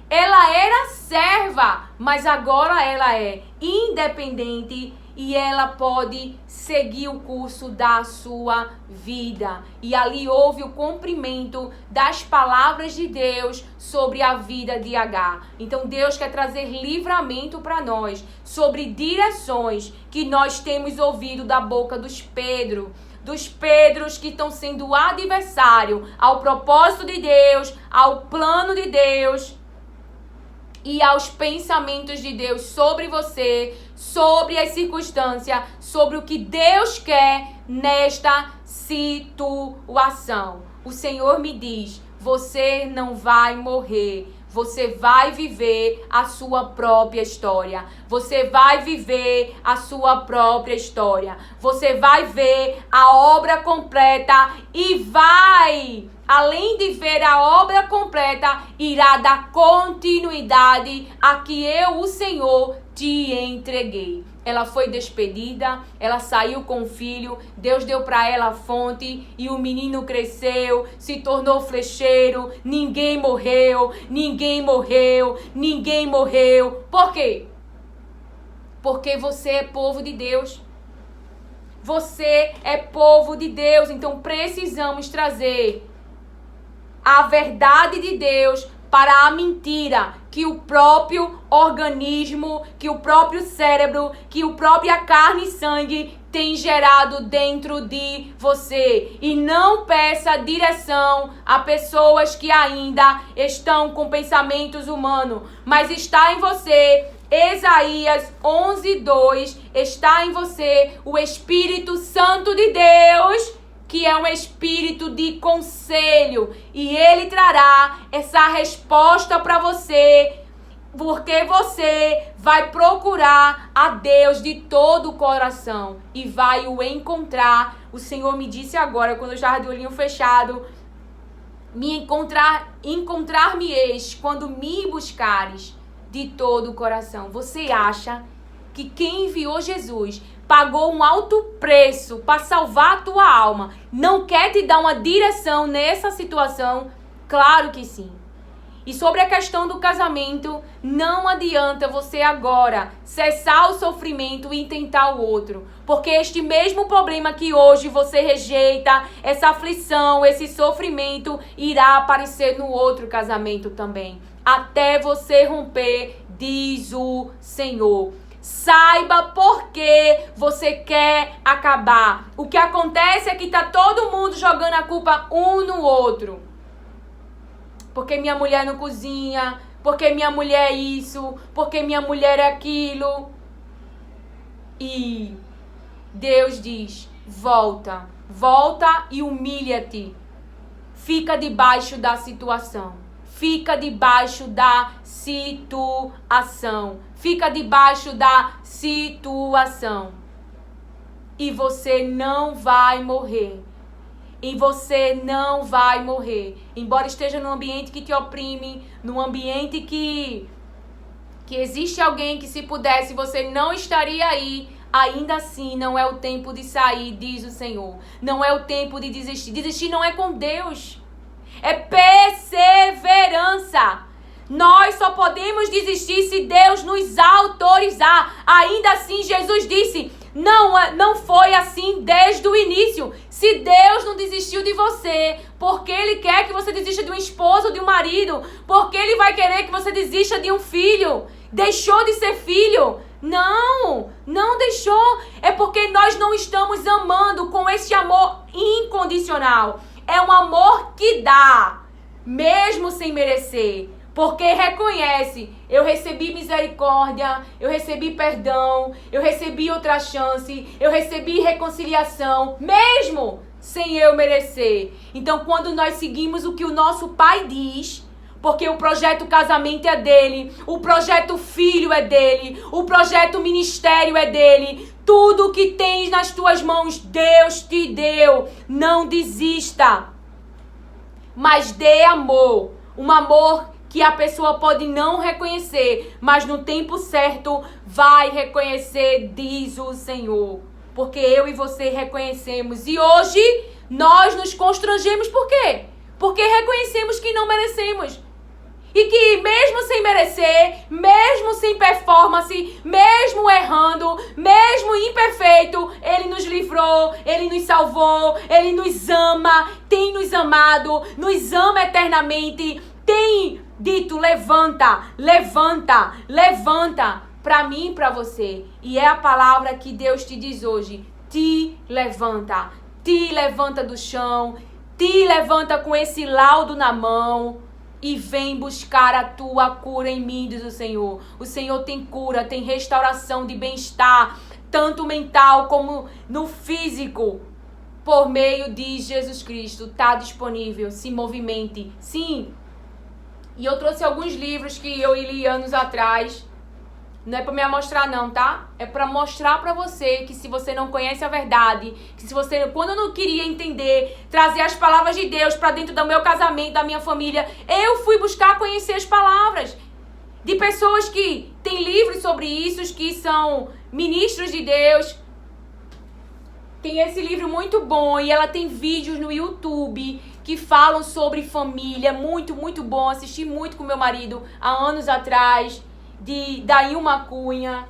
Ela era serva, mas agora ela é independente e ela pode seguir o curso da sua vida. E ali houve o cumprimento das palavras de Deus sobre a vida de H. Então Deus quer trazer livramento para nós sobre direções que nós temos ouvido da boca dos Pedros que estão sendo adversário ao propósito de Deus, ao plano de Deus e aos pensamentos de Deus sobre você, sobre as circunstâncias, sobre o que Deus quer nesta situação. O Senhor me diz, você não vai morrer. Você vai viver a sua própria história. Você vai viver a sua própria história. Você vai ver a obra completa e vai, além de ver a obra completa, irá dar continuidade a que eu, o Senhor, te entreguei. Ela foi despedida, ela saiu com o filho, Deus deu para ela a fonte e o menino cresceu, se tornou flecheiro, ninguém morreu. Por quê? Porque você é povo de Deus. Você é povo de Deus, então precisamos trazer a verdade de Deus para a mentira que o próprio organismo, que o próprio cérebro, que a própria carne e sangue tem gerado dentro de você. E não peça direção a pessoas que ainda estão com pensamentos humanos, mas está em você. Isaías 11:2, está em você o Espírito Santo de Deus, que é um espírito de conselho, e ele trará essa resposta para você, porque você vai procurar a Deus de todo o coração e vai o encontrar. O Senhor me disse agora, quando eu estava de olhinho fechado, encontrar-me-eis quando me buscares de todo o coração. Você acha que quem enviou Jesus pagou um alto preço para salvar a tua alma, não quer te dar uma direção nessa situação? Claro que sim. E sobre a questão do casamento, não adianta você agora cessar o sofrimento e tentar o outro. Porque este mesmo problema que hoje você rejeita, essa aflição, esse sofrimento, irá aparecer no outro casamento também. Até você romper, diz o Senhor. Saiba por que você quer acabar. O que acontece é que tá todo mundo jogando a culpa um no outro. Porque minha mulher não cozinha, porque minha mulher é isso, porque minha mulher é aquilo. E Deus diz, volta e humilha-te. Fica debaixo da situação. Fica debaixo da situação. Fica debaixo da situação. E você não vai morrer. E você não vai morrer. Embora esteja num ambiente que te oprime, num ambiente que existe alguém que, se pudesse, você não estaria aí. Ainda assim, não é o tempo de sair, diz o Senhor. Não é o tempo de desistir. Desistir não é com Deus. É perseverança. Nós só podemos desistir se Deus nos autorizar. Ainda assim, Jesus disse, não foi assim desde o início. Se Deus não desistiu de você, porque Ele quer que você desista de um esposo, de um marido, porque Ele vai querer que você desista de um filho, deixou de ser filho. Não deixou. É porque nós não estamos amando com esse amor incondicional. É um amor que dá, mesmo sem merecer. Porque reconhece, eu recebi misericórdia, eu recebi perdão, eu recebi outra chance, eu recebi reconciliação, mesmo sem eu merecer. Então, quando nós seguimos o que o nosso Pai diz, porque o projeto casamento é dele, o projeto filho é dele, o projeto ministério é dele, tudo que tens nas tuas mãos, Deus te deu. Não desista, mas dê amor, um amor que a pessoa pode não reconhecer, mas no tempo certo vai reconhecer, diz o Senhor. Porque eu e você reconhecemos. E hoje nós nos constrangemos. Por quê? Porque reconhecemos que não merecemos. E que mesmo sem merecer, mesmo sem performance, mesmo errando, mesmo imperfeito, Ele nos livrou, Ele nos salvou, Ele nos ama, tem nos amado, nos ama eternamente, tem dito, levanta para mim e para você. E é a palavra que Deus te diz hoje. Te levanta do chão, te levanta com esse laudo na mão e vem buscar a tua cura em mim, diz o Senhor. O Senhor tem cura, tem restauração de bem-estar, tanto mental como no físico. Por meio de Jesus Cristo, está disponível, se movimente. Sim. E eu trouxe alguns livros que eu li anos atrás. Não é para me mostrar não, tá? É para mostrar para você que se você não conhece a verdade, que se você, quando eu não queria entender, trazer as palavras de Deus para dentro do meu casamento, da minha família, eu fui buscar conhecer as palavras de pessoas que têm livros sobre isso, que são ministros de Deus. Tem esse livro muito bom e ela tem vídeos no YouTube que falam sobre família, muito bom. Assisti muito com meu marido há anos atrás, da Ilma Cunha.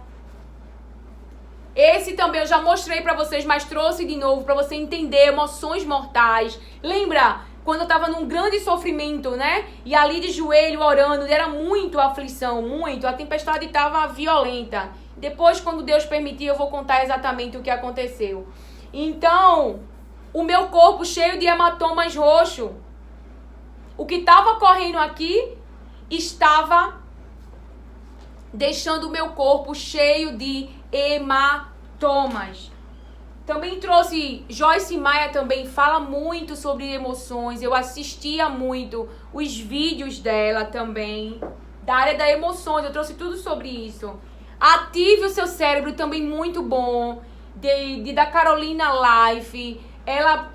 Esse também eu já mostrei pra vocês, mas trouxe de novo pra você entender emoções mortais. Lembra quando eu estava num grande sofrimento, né? E ali de joelho orando, era muito aflição, muito. A tempestade estava violenta. Depois, quando Deus permitir, eu vou contar exatamente o que aconteceu. Então, o meu corpo cheio de hematomas roxos. O que estava correndo aqui estava deixando o meu corpo cheio de hematomas. Também trouxe, Joyce Meyer também fala muito sobre emoções. Eu assistia muito os vídeos dela também, da área das emoções. Eu trouxe tudo sobre isso. Ative o seu cérebro, também muito bom, da Carolina Life.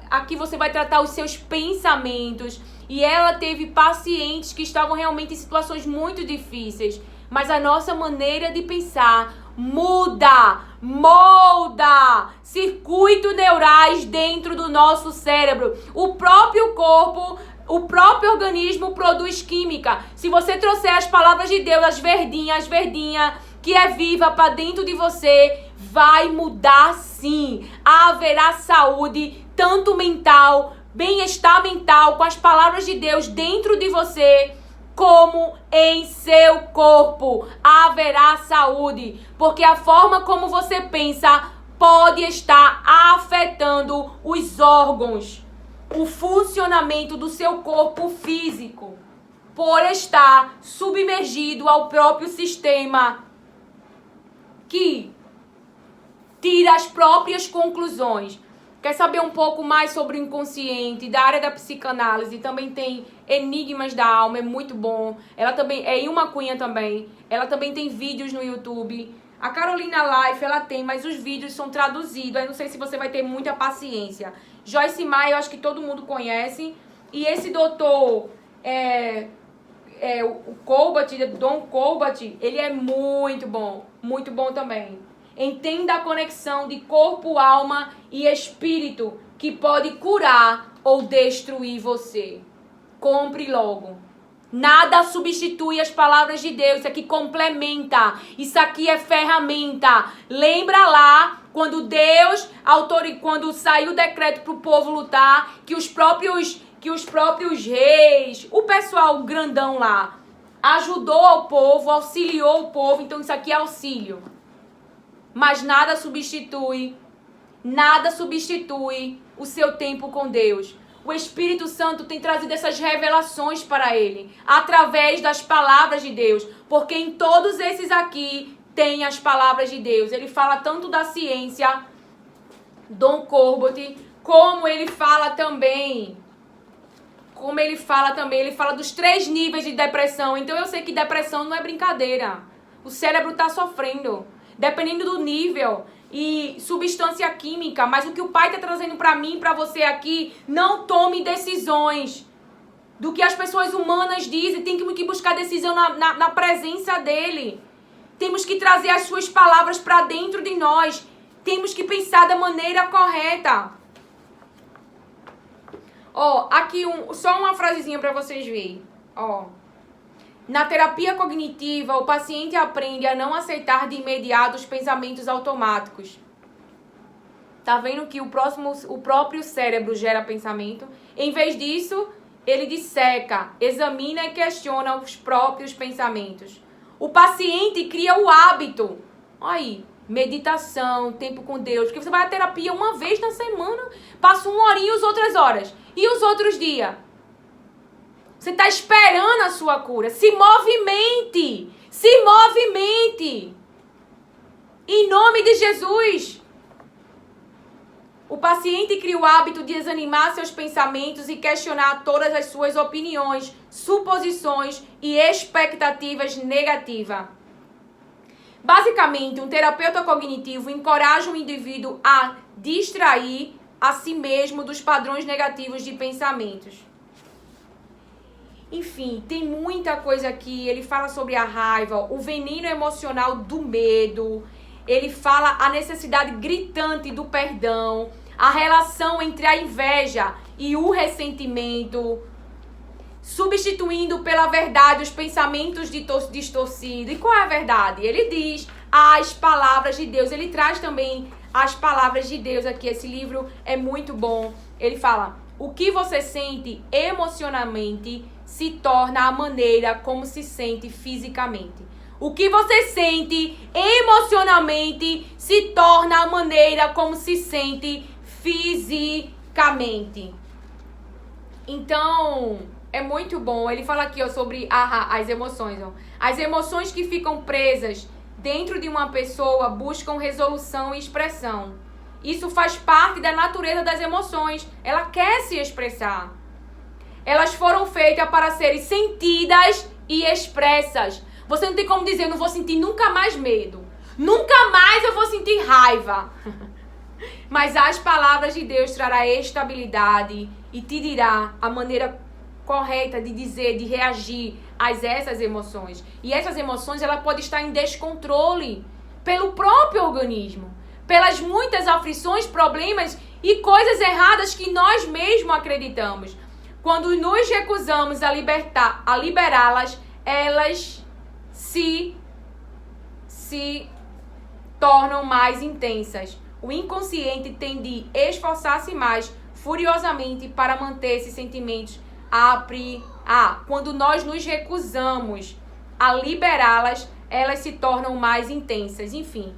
Aqui você vai tratar os seus pensamentos. E ela teve pacientes que estavam realmente em situações muito difíceis. Mas a nossa maneira de pensar molda circuitos neurais dentro do nosso cérebro. O próprio corpo, o próprio organismo produz química. Se você trouxer as palavras de Deus, as verdinhas, que é viva para dentro de você, vai mudar sim. Haverá saúde, tanto mental, bem-estar mental, com as palavras de Deus dentro de você, como em seu corpo haverá saúde, porque a forma como você pensa pode estar afetando os órgãos, o funcionamento do seu corpo físico, por estar submergido ao próprio sistema que tira as próprias conclusões. Quer saber um pouco mais sobre o inconsciente, da área da psicanálise? Também tem Enigmas da Alma, é muito bom. Ela também é Ilma Cunha também. Ela também tem vídeos no YouTube. A Carolina Life, ela tem, mas os vídeos são traduzidos. Aí não sei se você vai ter muita paciência. Joyce Meyer, eu acho que todo mundo conhece. E esse doutor, o Colbert, Don Colbert, ele é muito bom também. Entenda a conexão de corpo, alma e espírito que pode curar ou destruir você. Compre logo. Nada substitui as palavras de Deus. Isso aqui complementa. Isso aqui é ferramenta. Lembra lá quando quando saiu o decreto para o povo lutar, que os próprios reis, o pessoal grandão lá, ajudou ao povo, auxiliou o povo. Então isso aqui é auxílio. Mas nada substitui o seu tempo com Deus. O Espírito Santo tem trazido essas revelações para ele, através das palavras de Deus. Porque em todos esses aqui tem as palavras de Deus. Ele fala tanto da ciência, Don Colbert, como ele fala também. Ele fala dos 3 níveis de depressão. Então eu sei que depressão não é brincadeira. O cérebro está sofrendo. Dependendo do nível e substância química. Mas o que o Pai está trazendo para mim, para você aqui, não tome decisões do que as pessoas humanas dizem. Tem que buscar decisão na presença dEle. Temos que trazer as suas palavras para dentro de nós. Temos que pensar da maneira correta. Aqui só uma frasezinha para vocês verem. Na terapia cognitiva, o paciente aprende a não aceitar de imediato os pensamentos automáticos. Tá vendo que o próprio cérebro gera pensamento? Em vez disso, ele disseca, examina e questiona os próprios pensamentos. O paciente cria o hábito. Aí, meditação, tempo com Deus. Porque você vai à terapia uma vez na semana, passa 1 horinha e as outras horas. E os outros dias? Você está esperando a sua cura. Se movimente. Se movimente. Em nome de Jesus. O paciente cria o hábito de examinar seus pensamentos e questionar todas as suas opiniões, suposições e expectativas negativas. Basicamente, um terapeuta cognitivo encoraja o indivíduo a distrair a si mesmo dos padrões negativos de pensamentos. Enfim, tem muita coisa aqui. Ele fala sobre a raiva, o veneno emocional do medo. Ele fala a necessidade gritante do perdão, a relação entre a inveja e o ressentimento, substituindo pela verdade os pensamentos distorcidos. E qual é a verdade? Ele diz as palavras de Deus. Ele traz também as palavras de Deus aqui. Esse livro é muito bom. Ele fala O que você sente emocionalmente se torna a maneira como se sente fisicamente. O que você sente emocionalmente se torna a maneira como se sente fisicamente. Então, é muito bom. Ele fala aqui, ó, sobre as emoções. Ó. As emoções que ficam presas dentro de uma pessoa buscam resolução e expressão. Isso faz parte da natureza das emoções. Ela quer se expressar. Elas foram feitas para serem sentidas e expressas. Você não tem como dizer, eu não vou sentir nunca mais medo. Nunca mais eu vou sentir raiva. Mas as palavras de Deus trará estabilidade e te dirá a maneira correta de dizer, de reagir a essas emoções. E essas emoções, ela pode estar em descontrole pelo próprio organismo, pelas muitas aflições, problemas e coisas erradas que nós mesmos acreditamos. Quando nos recusamos a liberá-las, elas se tornam mais intensas. O inconsciente tende a esforçar-se mais furiosamente para manter esses sentimentos quando nós nos recusamos a liberá-las, elas se tornam mais intensas. Enfim,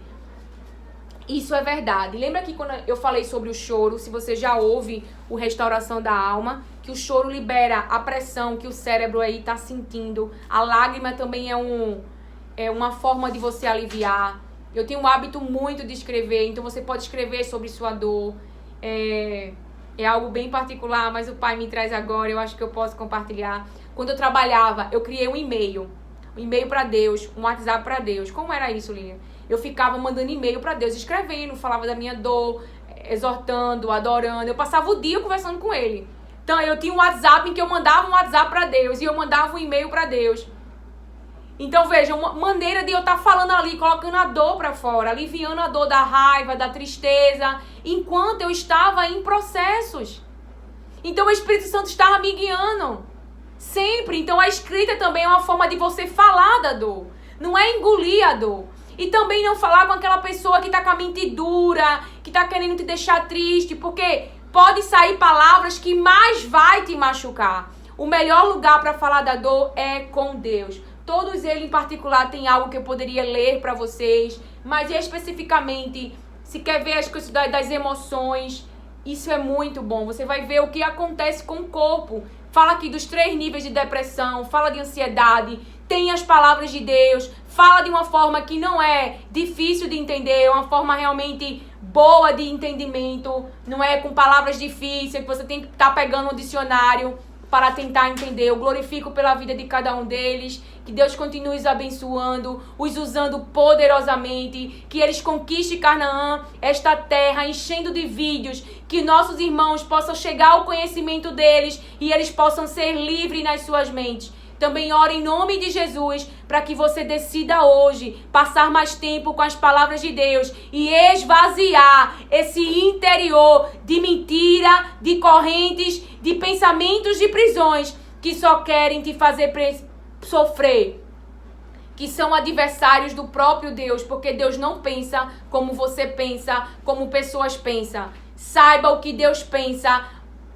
isso é verdade. Lembra que quando eu falei sobre o choro, se você já ouve o Restauração da Alma, que o choro libera a pressão que o cérebro aí está sentindo. A lágrima também é uma forma de você aliviar. Eu tenho um hábito muito de escrever, então você pode escrever sobre sua dor. É algo bem particular, mas o Pai me traz agora, eu acho que eu posso compartilhar. Quando eu trabalhava, eu criei um e-mail para Deus, um WhatsApp para Deus. Como era isso, Lilian? Eu ficava mandando e-mail para Deus, escrevendo, falava da minha dor, exortando, adorando. Eu passava o dia conversando com Ele. Então, eu tinha um WhatsApp em que eu mandava um WhatsApp para Deus e eu mandava um e-mail para Deus. Então, veja, uma maneira de eu estar falando ali, colocando a dor para fora, aliviando a dor da raiva, da tristeza, enquanto eu estava em processos. Então, o Espírito Santo estava me guiando. Sempre. Então, a escrita também é uma forma de você falar da dor. Não é engolir a dor. E também não falar com aquela pessoa que está com a mente dura, que está querendo te deixar triste, porque pode sair palavras que mais vai te machucar. O melhor lugar para falar da dor é com Deus. Todos eles em particular tem algo que eu poderia ler para vocês, mas especificamente, se quer ver as coisas das emoções, isso é muito bom. Você vai ver o que acontece com o corpo. Fala aqui dos 3 níveis de depressão, fala de ansiedade, tem as palavras de Deus, fala de uma forma que não é difícil de entender, é uma forma realmente boa de entendimento, não é com palavras difíceis, que você tem que estar pegando um dicionário para tentar entender. Eu glorifico pela vida de cada um deles, que Deus continue os abençoando, os usando poderosamente, que eles conquistem Canaã, esta terra, enchendo de vídeos, que nossos irmãos possam chegar ao conhecimento deles e eles possam ser livres nas suas mentes. Também oro em nome de Jesus para que você decida hoje passar mais tempo com as palavras de Deus e esvaziar esse interior de mentira, de correntes, de pensamentos de prisões que só querem te fazer sofrer, que são adversários do próprio Deus, porque Deus não pensa como você pensa, como pessoas pensam. Saiba o que Deus pensa,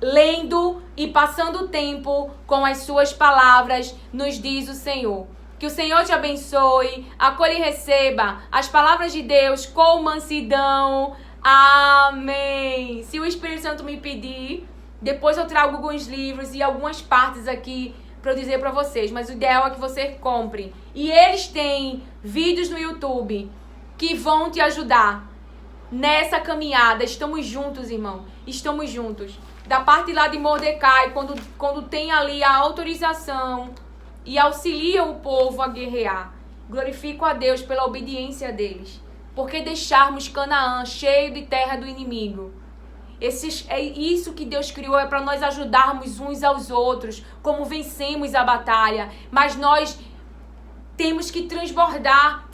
lendo e passando tempo com as suas palavras, nos diz o Senhor. Que o Senhor te abençoe, acolha e receba as palavras de Deus com mansidão. Amém. Se o Espírito Santo me pedir, depois eu trago alguns livros e algumas partes aqui para eu dizer para vocês, mas o ideal é que você compre. E eles têm vídeos no YouTube que vão te ajudar nessa caminhada. Estamos juntos, irmão. Estamos juntos. Da parte lá de Mordecai, quando tem ali a autorização e auxilia o povo a guerrear. Glorifico a Deus pela obediência deles. Porque deixarmos Canaã cheio de terra do inimigo. É isso que Deus criou, é para nós ajudarmos uns aos outros, como vencemos a batalha. Mas nós temos que transbordar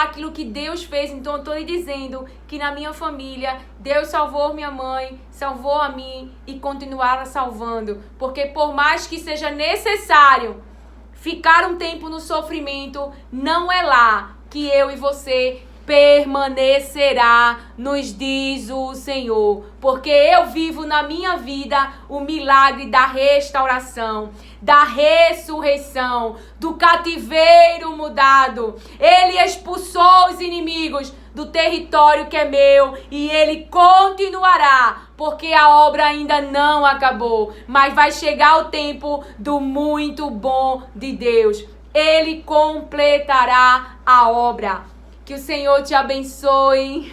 aquilo que Deus fez. Então eu estou lhe dizendo que na minha família, Deus salvou minha mãe, salvou a mim e continuará salvando. Porque por mais que seja necessário ficar um tempo no sofrimento, não é lá que eu e você permanecerá, nos diz o Senhor. Porque eu vivo na minha vida o milagre da restauração, da ressurreição, do cativeiro mudado. Ele expulsou os inimigos do território que é meu e ele continuará, porque a obra ainda não acabou, mas vai chegar o tempo do muito bom de Deus. Ele completará a obra. Que o Senhor te abençoe.